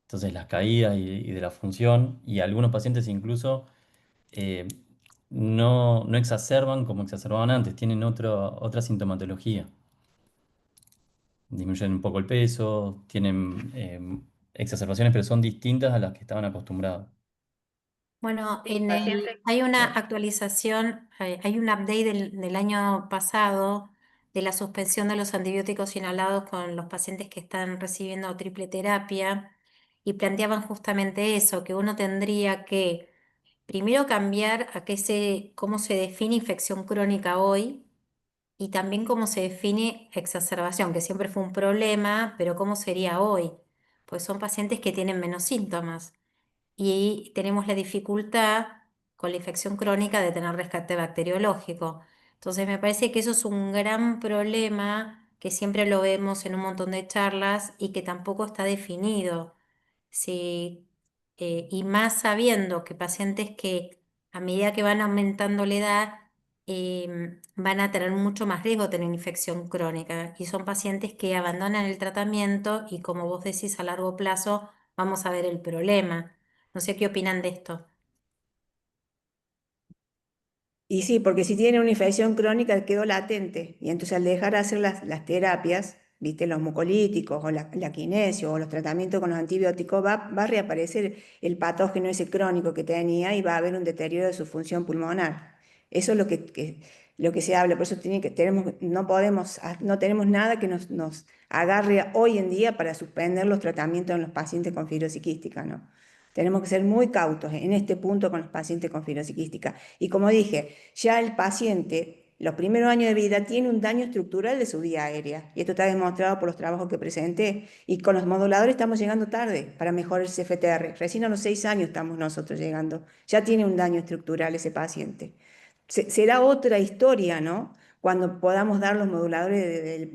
Entonces las caídas y de la función, y algunos pacientes incluso eh, no exacerban como exacerbaban antes, tienen otra sintomatología. Disminuyen un poco el peso, tienen exacerbaciones, pero son distintas a las que estaban acostumbrados. Bueno, Paciente, hay una Claro. actualización, hay un update del año pasado de la suspensión de los antibióticos inhalados con los pacientes que están recibiendo triple terapia y planteaban justamente eso, que uno tendría que primero cambiar cómo se define infección crónica hoy y también cómo se define exacerbación, que siempre fue un problema, pero cómo sería hoy, pues son pacientes que tienen menos síntomas y tenemos la dificultad con la infección crónica de tener rescate bacteriológico. Entonces me parece que eso es un gran problema que siempre lo vemos en un montón de charlas y que tampoco está definido. Sí, y más sabiendo que pacientes que a medida que van aumentando la edad van a tener mucho más riesgo de tener infección crónica y son pacientes que abandonan el tratamiento y como vos decís a largo plazo vamos a ver el problema. No sé qué opinan de esto. Y sí, porque si tiene una infección crónica quedó latente. Y entonces al dejar de hacer las terapias, viste, los mucolíticos o la quinesio o los tratamientos con los antibióticos, va a reaparecer el patógeno ese crónico que tenía y va a haber un deterioro de su función pulmonar. Eso es lo que se habla, por eso no tenemos nada que nos agarre hoy en día para suspender los tratamientos en los pacientes con fibrosis quística, ¿no? Tenemos que ser muy cautos en este punto con los pacientes con fibrosis quística. Y como dije, ya el paciente, los primeros años de vida, tiene un daño estructural de su vía aérea. Y esto está demostrado por los trabajos que presenté. Y con los moduladores estamos llegando tarde para mejorar el CFTR. Recién a los 6 años estamos nosotros llegando. Ya tiene un daño estructural ese paciente. Será otra historia, ¿no? Cuando podamos dar los moduladores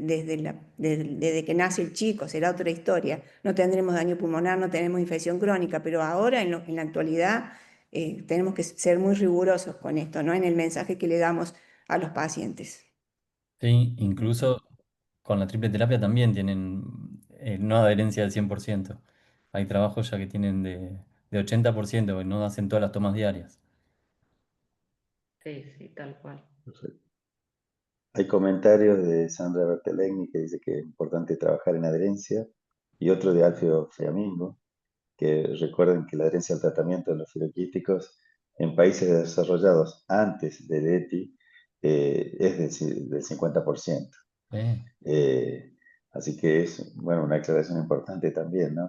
desde que nace el chico, será otra historia. No tendremos daño pulmonar, no tenemos infección crónica, pero ahora, en la actualidad, tenemos que ser muy rigurosos con esto, ¿no? En el mensaje que le damos a los pacientes. Sí, incluso con la triple terapia también tienen no adherencia del 100%. Hay trabajos ya que tienen de 80%, que no hacen todas las tomas diarias. Sí, sí, tal cual. Perfecto. Hay comentarios de Sandra Bertelegni que dice que es importante trabajar en adherencia y otro de Alfio Fiammingo, que recuerden que la adherencia al tratamiento de los fibroquísticos en países desarrollados antes del ETI es del 50%. Sí. Eh, Así que es, bueno, una aclaración importante también, ¿no?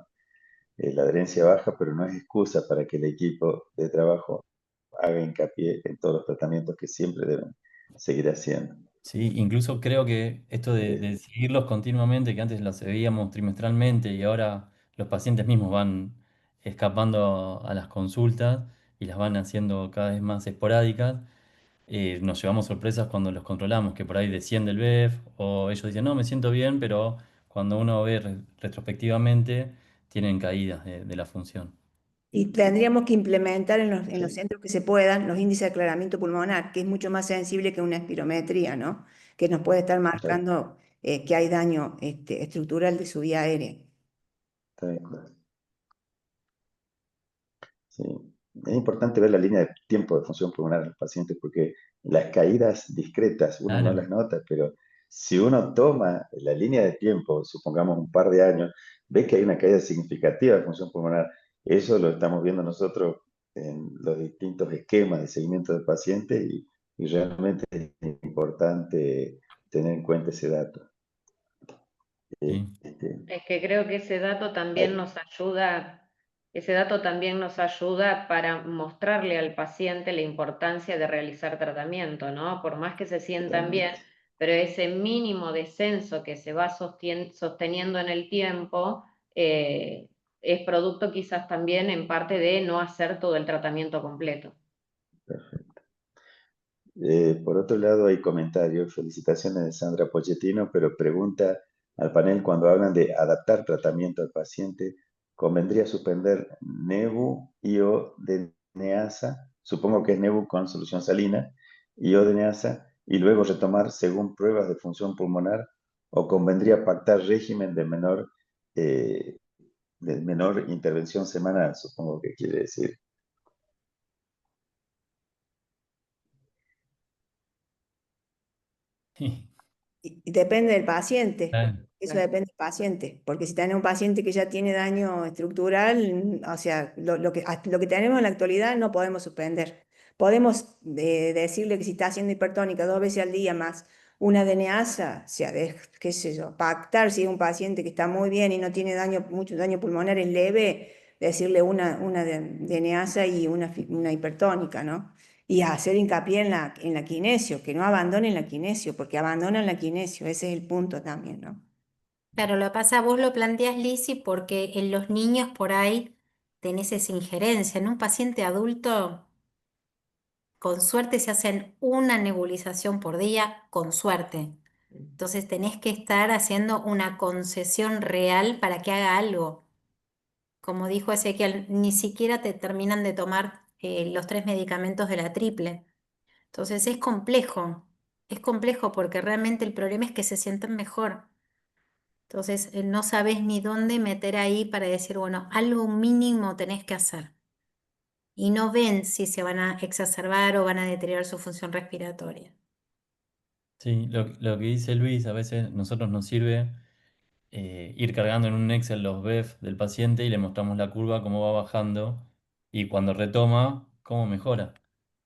La adherencia baja, pero no es excusa para que el equipo de trabajo haga hincapié en todos los tratamientos que siempre deben seguir haciendo. Sí, incluso creo que esto Eh, de seguirlos continuamente, que antes los veíamos trimestralmente y ahora los pacientes mismos van escapando a las consultas y las van haciendo cada vez más esporádicas, nos llevamos sorpresas cuando los controlamos, que por ahí desciende el BEF o ellos dicen, no, me siento bien, pero cuando uno ve retrospectivamente, tienen caídas de la función. Y tendríamos que implementar en los sí, centros que se puedan los índices de aclaramiento pulmonar, que es mucho más sensible que una espirometría, ¿no? Que nos puede estar correcto, marcando que hay daño estructural de su vía aérea. está bien, claro. Sí. Es importante ver la línea de tiempo de función pulmonar en los pacientes porque las caídas discretas uno no Claro, las nota, pero si uno toma la línea de tiempo, supongamos un par de años, ve que hay una caída significativa de función pulmonar. Eso lo estamos viendo nosotros en los distintos esquemas de seguimiento del paciente y realmente es importante tener en cuenta ese dato. sí, Este, Es que creo que ese dato también nos ayuda para mostrarle al paciente la importancia de realizar tratamiento, ¿no? Por más que se sientan bien, totalmente. pero ese mínimo descenso que se va sosteniendo en el tiempo es producto quizás también en parte de no hacer todo el tratamiento completo. Por otro lado, hay comentarios, felicitaciones de Sandra Pochettino, pero pregunta al panel cuando hablan de adaptar tratamiento al paciente, ¿convendría suspender Nebu y o DNASA? Supongo que es Nebu con solución salina y o DNASA y luego retomar según pruebas de función pulmonar o convendría pactar régimen eh, de menor intervención semanal, supongo que quiere decir. sí, Y depende del paciente, claro, eso depende del paciente, porque si tenés un paciente que ya tiene daño estructural, o sea, lo que tenemos en la actualidad no podemos suspender. Podemos decirle que si está haciendo hipertónica 2 veces al día más una DNASA, o sea, qué sé yo, pactar si es un paciente que está muy bien y no tiene mucho daño pulmonar, es leve, decirle una DNASA y una hipertónica, ¿no? Y hacer hincapié en la kinesio, que no abandonen la kinesio, porque abandonan la kinesio, ese es el punto también, ¿no? Claro, lo que pasa, vos lo planteás, Lizzy, porque en los niños por ahí tenés esa injerencia. En un paciente adulto, con suerte se hacen una nebulización por día, con suerte. Entonces tenés que estar haciendo una concesión real para que haga algo. Como dijo Ezequiel, ni siquiera te terminan de tomar los 3 medicamentos de la triple. Entonces es complejo porque realmente el problema es que se sienten mejor. Entonces no sabes ni dónde meter ahí para decir, bueno, algo mínimo tenés que hacer. Y no ven si se van a exacerbar o van a deteriorar su función respiratoria. sí, lo que dice Luis, a veces nosotros nos sirve ir cargando en un Excel los BEF del paciente y le mostramos la curva, cómo va bajando y cuando retoma, cómo mejora.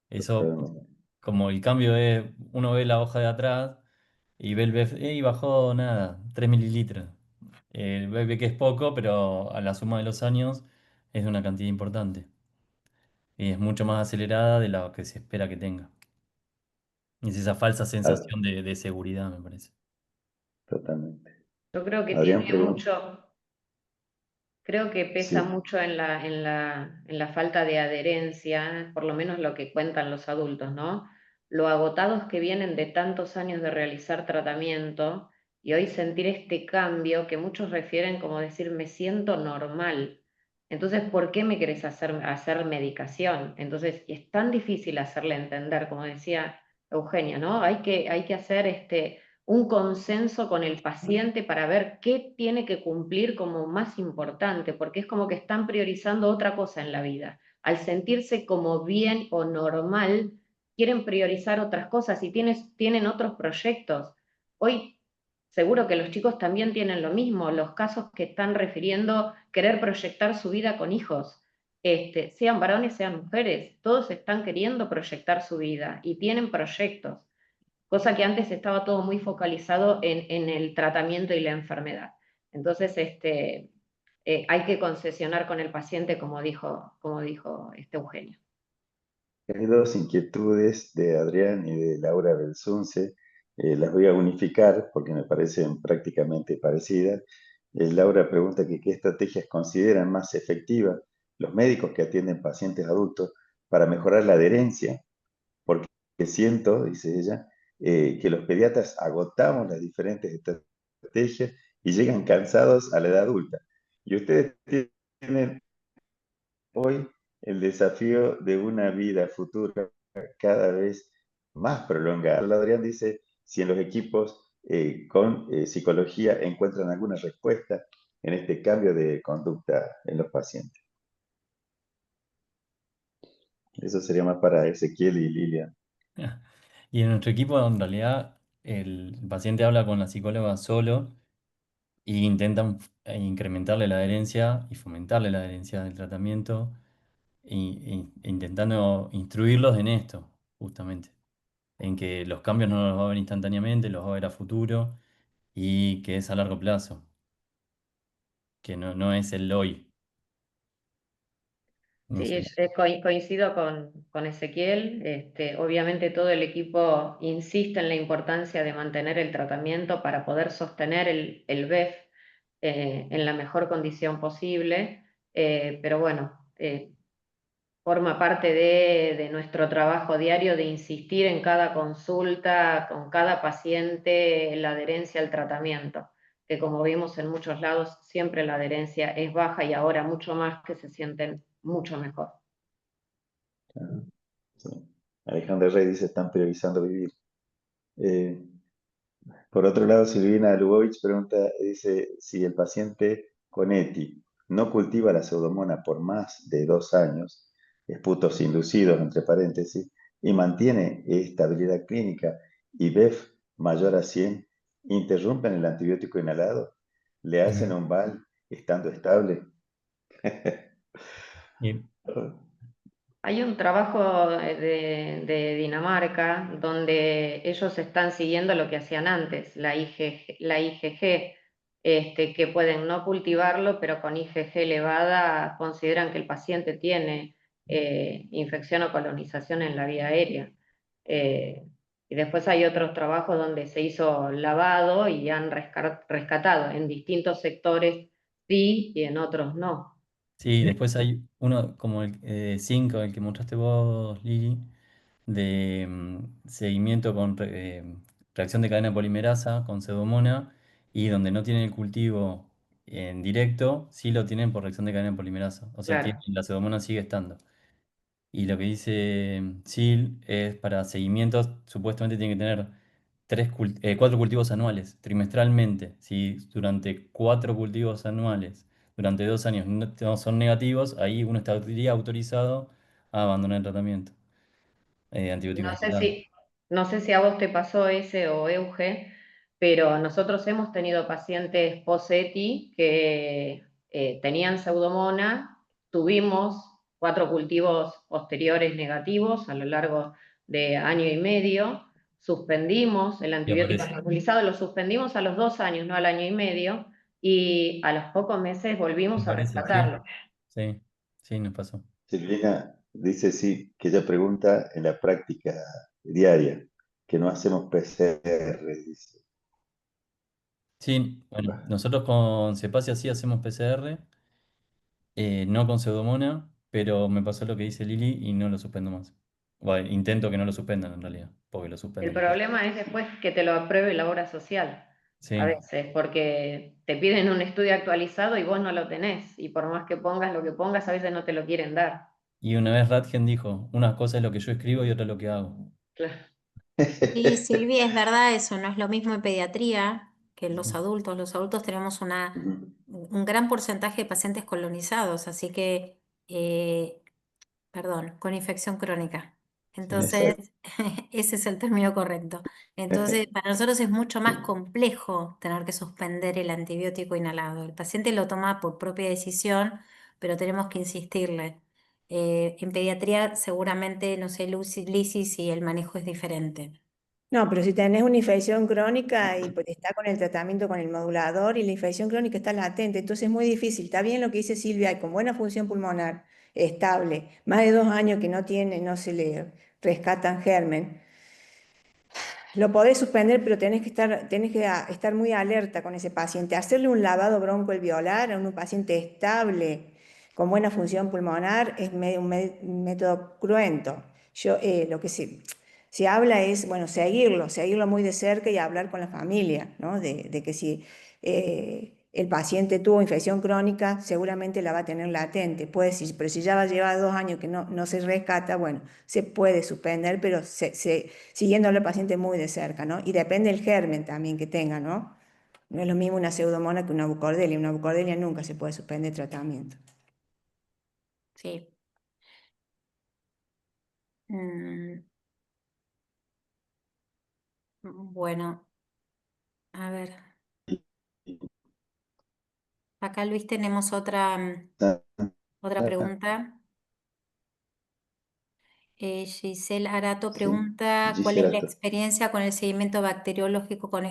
Eso Totalmente. como el cambio es, uno ve la hoja de atrás y ve el BF, y bajó nada, 3 mililitros. Ve que es poco, pero a la suma de los años es de una cantidad importante. Y es mucho más acelerada de lo que se espera que tenga. Y es esa falsa Ah, sensación de seguridad, me parece. totalmente. Yo creo que Adrián tiene pregunta, mucho. Creo que pesa sí, mucho en la falta de adherencia, por lo menos lo que cuentan los adultos, ¿no? Lo agotados que vienen de tantos años de realizar tratamiento y hoy sentir este cambio que muchos refieren como decir, me siento normal. Entonces, ¿por qué me querés hacer medicación? Entonces, es tan difícil hacerle entender, como decía Eugenia, ¿no? Hay que hacer un consenso con el paciente para ver qué tiene que cumplir como más importante, porque es como que están priorizando otra cosa en la vida. Al sentirse como bien o normal, quieren priorizar otras cosas y tienen otros proyectos. Hoy seguro que los chicos también tienen lo mismo, los casos que están refiriendo querer proyectar su vida con hijos. Sean varones, sean mujeres, todos están queriendo proyectar su vida y tienen proyectos, cosa que antes estaba todo muy focalizado en el tratamiento y la enfermedad. Entonces, hay que concesionar con el paciente, como dijo Eugenio. hay dos inquietudes de Adrián y de Laura Belsunce. Las voy a unificar porque me parecen prácticamente parecidas. Laura pregunta que qué estrategias consideran más efectivas los médicos que atienden pacientes adultos para mejorar la adherencia, porque siento, dice ella, que los pediatras agotamos las diferentes estrategias y llegan cansados a la edad adulta. Y ustedes tienen hoy el desafío de una vida futura cada vez más prolongada. Adrián dice si en los equipos con psicología encuentran alguna respuesta en este cambio de conducta en los pacientes. Eso sería más para Ezequiel y Lilian. Y en nuestro equipo, en realidad, el paciente habla con la psicóloga solo e intentan incrementarle la adherencia y fomentarle la adherencia del tratamiento e intentando instruirlos en esto, justamente, en que los cambios no los va a ver instantáneamente, los va a ver a futuro y que es a largo plazo, que no es el hoy. No Sí, sé. coincido con Ezequiel. Obviamente todo el equipo insiste en la importancia de mantener el tratamiento para poder sostener el BEF en la mejor condición posible, pero bueno, forma parte de nuestro trabajo diario de insistir en cada consulta, con cada paciente, la adherencia al tratamiento, que como vimos en muchos lados, siempre la adherencia es baja y ahora mucho más que se sienten mucho mejor. Ajá, sí. Alejandra Rey dice, están priorizando vivir. Eh, por otro lado, Silvina Lubovich pregunta, dice, si el paciente con ETI no cultiva la pseudomona por más de 2 años, esputos inducidos, entre paréntesis, y mantiene estabilidad clínica y BEF mayor a 100, interrumpen el antibiótico inhalado, le hacen un VAL estando estable. Y Hay un trabajo de Dinamarca donde ellos están siguiendo lo que hacían antes, la IgG, que pueden no cultivarlo, pero con IgG elevada consideran que el paciente tiene infección o colonización en la vía aérea. Eh, y después hay otros trabajos donde se hizo lavado y han rescatado en distintos sectores sí y en otros no. sí, después hay uno como el 5, el que mostraste vos, Lili, de seguimiento con reacción de cadena polimerasa con pseudomonas y donde no tienen el cultivo en directo, sí lo tienen por reacción de cadena polimerasa. O sea, Claro. la pseudomonas sigue estando. Y lo que dice Sil es para seguimientos, supuestamente tiene que tener 4 cultivos anuales, trimestralmente. Si durante 4 cultivos anuales, durante 2 años no son negativos, ahí uno estaría autorizado a abandonar el tratamiento antibiótico No sé hospitalario. si, no sé si a vos te pasó ese o Euge, pero nosotros hemos tenido pacientes post-ETI que tenían pseudomona, tuvimos 4 cultivos posteriores negativos a lo largo de año y medio, suspendimos el Y antibiótico aparece. nebulizado, lo suspendimos a los 2 años, no al año y medio, y a los pocos meses volvimos a Aparece, sí. rescatarlo. Sí, sí, nos pasó. Silvina dice sí, que ella pregunta en la práctica diaria, que no hacemos PCR, dice. Sí, bueno, nosotros con Cepacia sí hacemos PCR, no con Pseudomonas, pero me pasó lo que dice Lili y no lo suspendo más. Bueno, intento que no lo suspendan en realidad, porque lo El suspenden después. problema es después que te lo apruebe la obra social, a Sí, veces, porque te piden un estudio actualizado y vos no lo tenés, y por más que pongas lo que pongas, a veces no te lo quieren dar. y una vez Ratgen dijo, una cosa es lo que yo escribo y otra es lo que hago. Claro. Sí, Silvia, es verdad eso, no es lo mismo en pediatría que en los adultos. Los adultos tenemos Ujú. un gran porcentaje de pacientes colonizados, así que, perdón, con infección crónica. Sí. Entonces, Exacto. ese es el término correcto. Entonces, para nosotros es mucho más complejo tener que suspender el antibiótico inhalado. El paciente lo toma por propia decisión, pero tenemos que insistirle. En pediatría seguramente, no sé, Lisi, si el manejo es diferente. No, pero si tenés una infección crónica y pues está con el tratamiento con el modulador y la infección crónica está latente, entonces es muy difícil. Está bien lo que dice Silvia, y con buena función pulmonar, estable, más de 2 años que no tiene, no se le rescatan germen. Lo podés suspender, pero tenés que estar muy alerta con ese paciente. Hacerle un lavado broncoalveolar a un paciente estable, con buena función pulmonar, es un método cruento. Lo que se habla es, bueno, seguirlo muy de cerca y hablar con la familia, ¿no? De que si el paciente tuvo infección crónica, seguramente la va a tener latente. Pero si ya va a llevar 2 años que no se rescata, bueno, se puede suspender, pero siguiendo al paciente muy de cerca, ¿no? Y depende del germen también que tenga, ¿no? No es lo mismo una pseudomonas que una bucordelia. Una bucordelia nunca se puede suspender tratamiento. Sí. Mm, bueno, a ver, acá Luis tenemos otra pregunta. Giselle Arato Sí, pregunta, ¿cuál es la Giserato. experiencia con el seguimiento bacteriológico con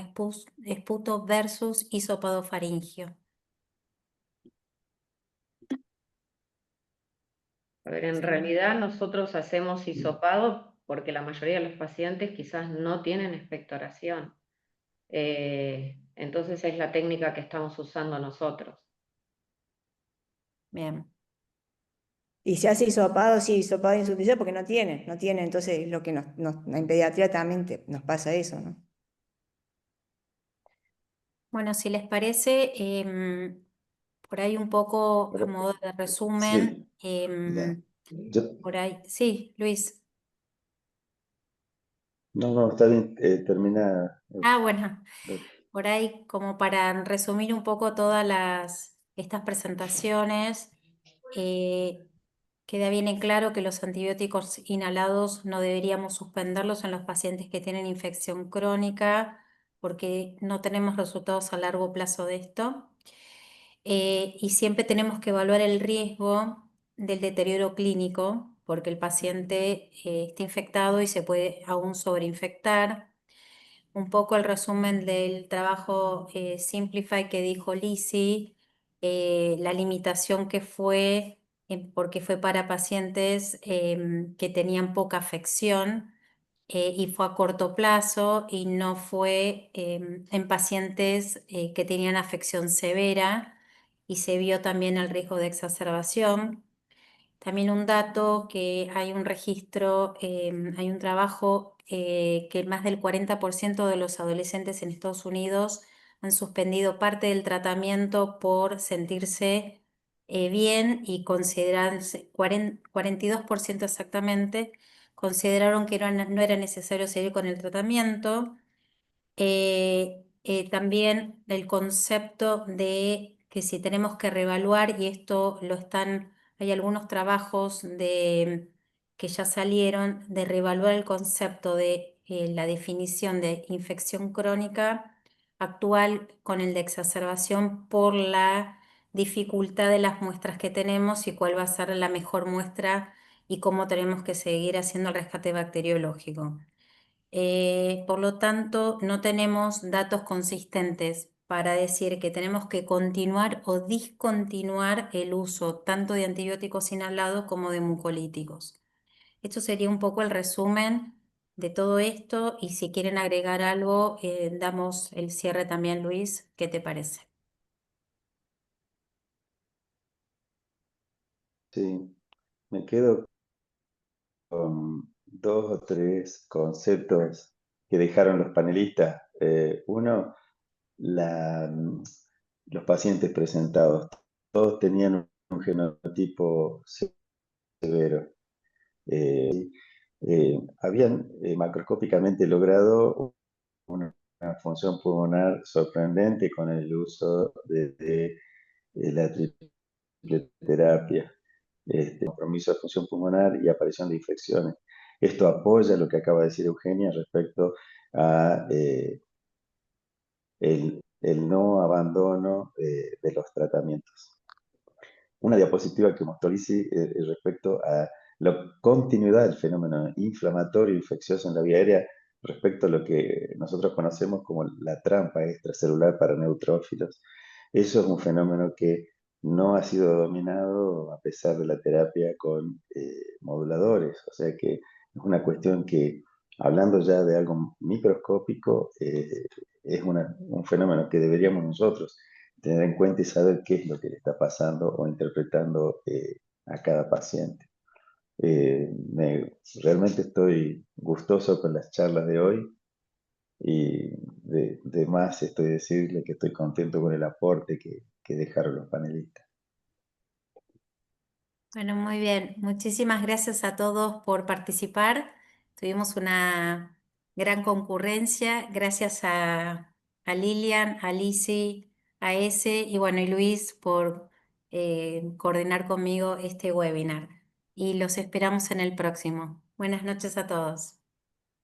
esputo versus hisopado faríngeo? A ver, en Sí. realidad nosotros hacemos hisopado porque la mayoría de los pacientes quizás no tienen expectoración. Entonces es la técnica que estamos usando nosotros. Bien. Y se hace hisopado, sí, hisopado de insuficiencia porque no tiene, entonces lo que en pediatría también nos pasa eso, ¿no? Bueno, si les parece, por ahí un poco a Pero, modo de sí, resumen, ya. Yo, por ahí, sí, Luis. no, no, está bien, termina. Ah, bueno, por ahí como para resumir un poco todas estas presentaciones, eh, queda bien en claro que los antibióticos inhalados no deberíamos suspenderlos en los pacientes que tienen infección crónica porque no tenemos resultados a largo plazo de esto. Y siempre tenemos que evaluar el riesgo del deterioro clínico porque el paciente está infectado y se puede aún sobreinfectar. Un poco el resumen del trabajo Simplify que dijo Lisi, la limitación que fue, porque fue para pacientes que tenían poca afección y fue a corto plazo y no fue en pacientes que tenían afección severa y se vio también el riesgo de exacerbación. También un dato que hay un registro, hay un trabajo que más del 40% de los adolescentes en Estados Unidos han suspendido parte del tratamiento por sentirse bien y considerarse, 42% exactamente, consideraron que no era necesario seguir con el tratamiento. También el concepto de que si tenemos que reevaluar, y esto hay algunos trabajos que ya salieron, de reevaluar el concepto de la definición de infección crónica actual con el de exacerbación por la dificultad de las muestras que tenemos y cuál va a ser la mejor muestra y cómo tenemos que seguir haciendo el rescate bacteriológico. Por lo tanto, no tenemos datos consistentes para decir que tenemos que continuar o discontinuar el uso tanto de antibióticos inhalados como de mucolíticos. Esto sería un poco el resumen de todo esto y si quieren agregar algo, damos el cierre también, Luis. ¿Qué te parece? Sí, me quedo con dos o tres conceptos que dejaron los panelistas. Uno, la, los pacientes presentados, todos tenían un genotipo severo. Habían macroscópicamente logrado una función pulmonar sorprendente con el uso de la triple terapia, compromiso de función pulmonar y aparición de infecciones. Esto apoya lo que acaba de decir Eugenia respecto a el no abandono de los tratamientos. Una diapositiva que mostró Lisi respecto a la continuidad del fenómeno inflamatorio infeccioso en la vía aérea respecto a lo que nosotros conocemos como la trampa extracelular para neutrófilos. Eso es un fenómeno que no ha sido dominado a pesar de la terapia con moduladores. O sea que es una cuestión que, hablando ya de algo microscópico, es un fenómeno que deberíamos nosotros tener en cuenta y saber qué es lo que le está pasando o interpretando a cada paciente. Realmente estoy gustoso con las charlas de hoy y de más estoy decirle que estoy contento con el aporte que dejaron los panelistas. Bueno, muy bien. Muchísimas gracias a todos por participar. Tuvimos una gran concurrencia. Gracias a Lilian, a Lisi, a Ese y bueno, y Luis por coordinar conmigo este webinar. Y los esperamos en el próximo. Buenas noches a todos.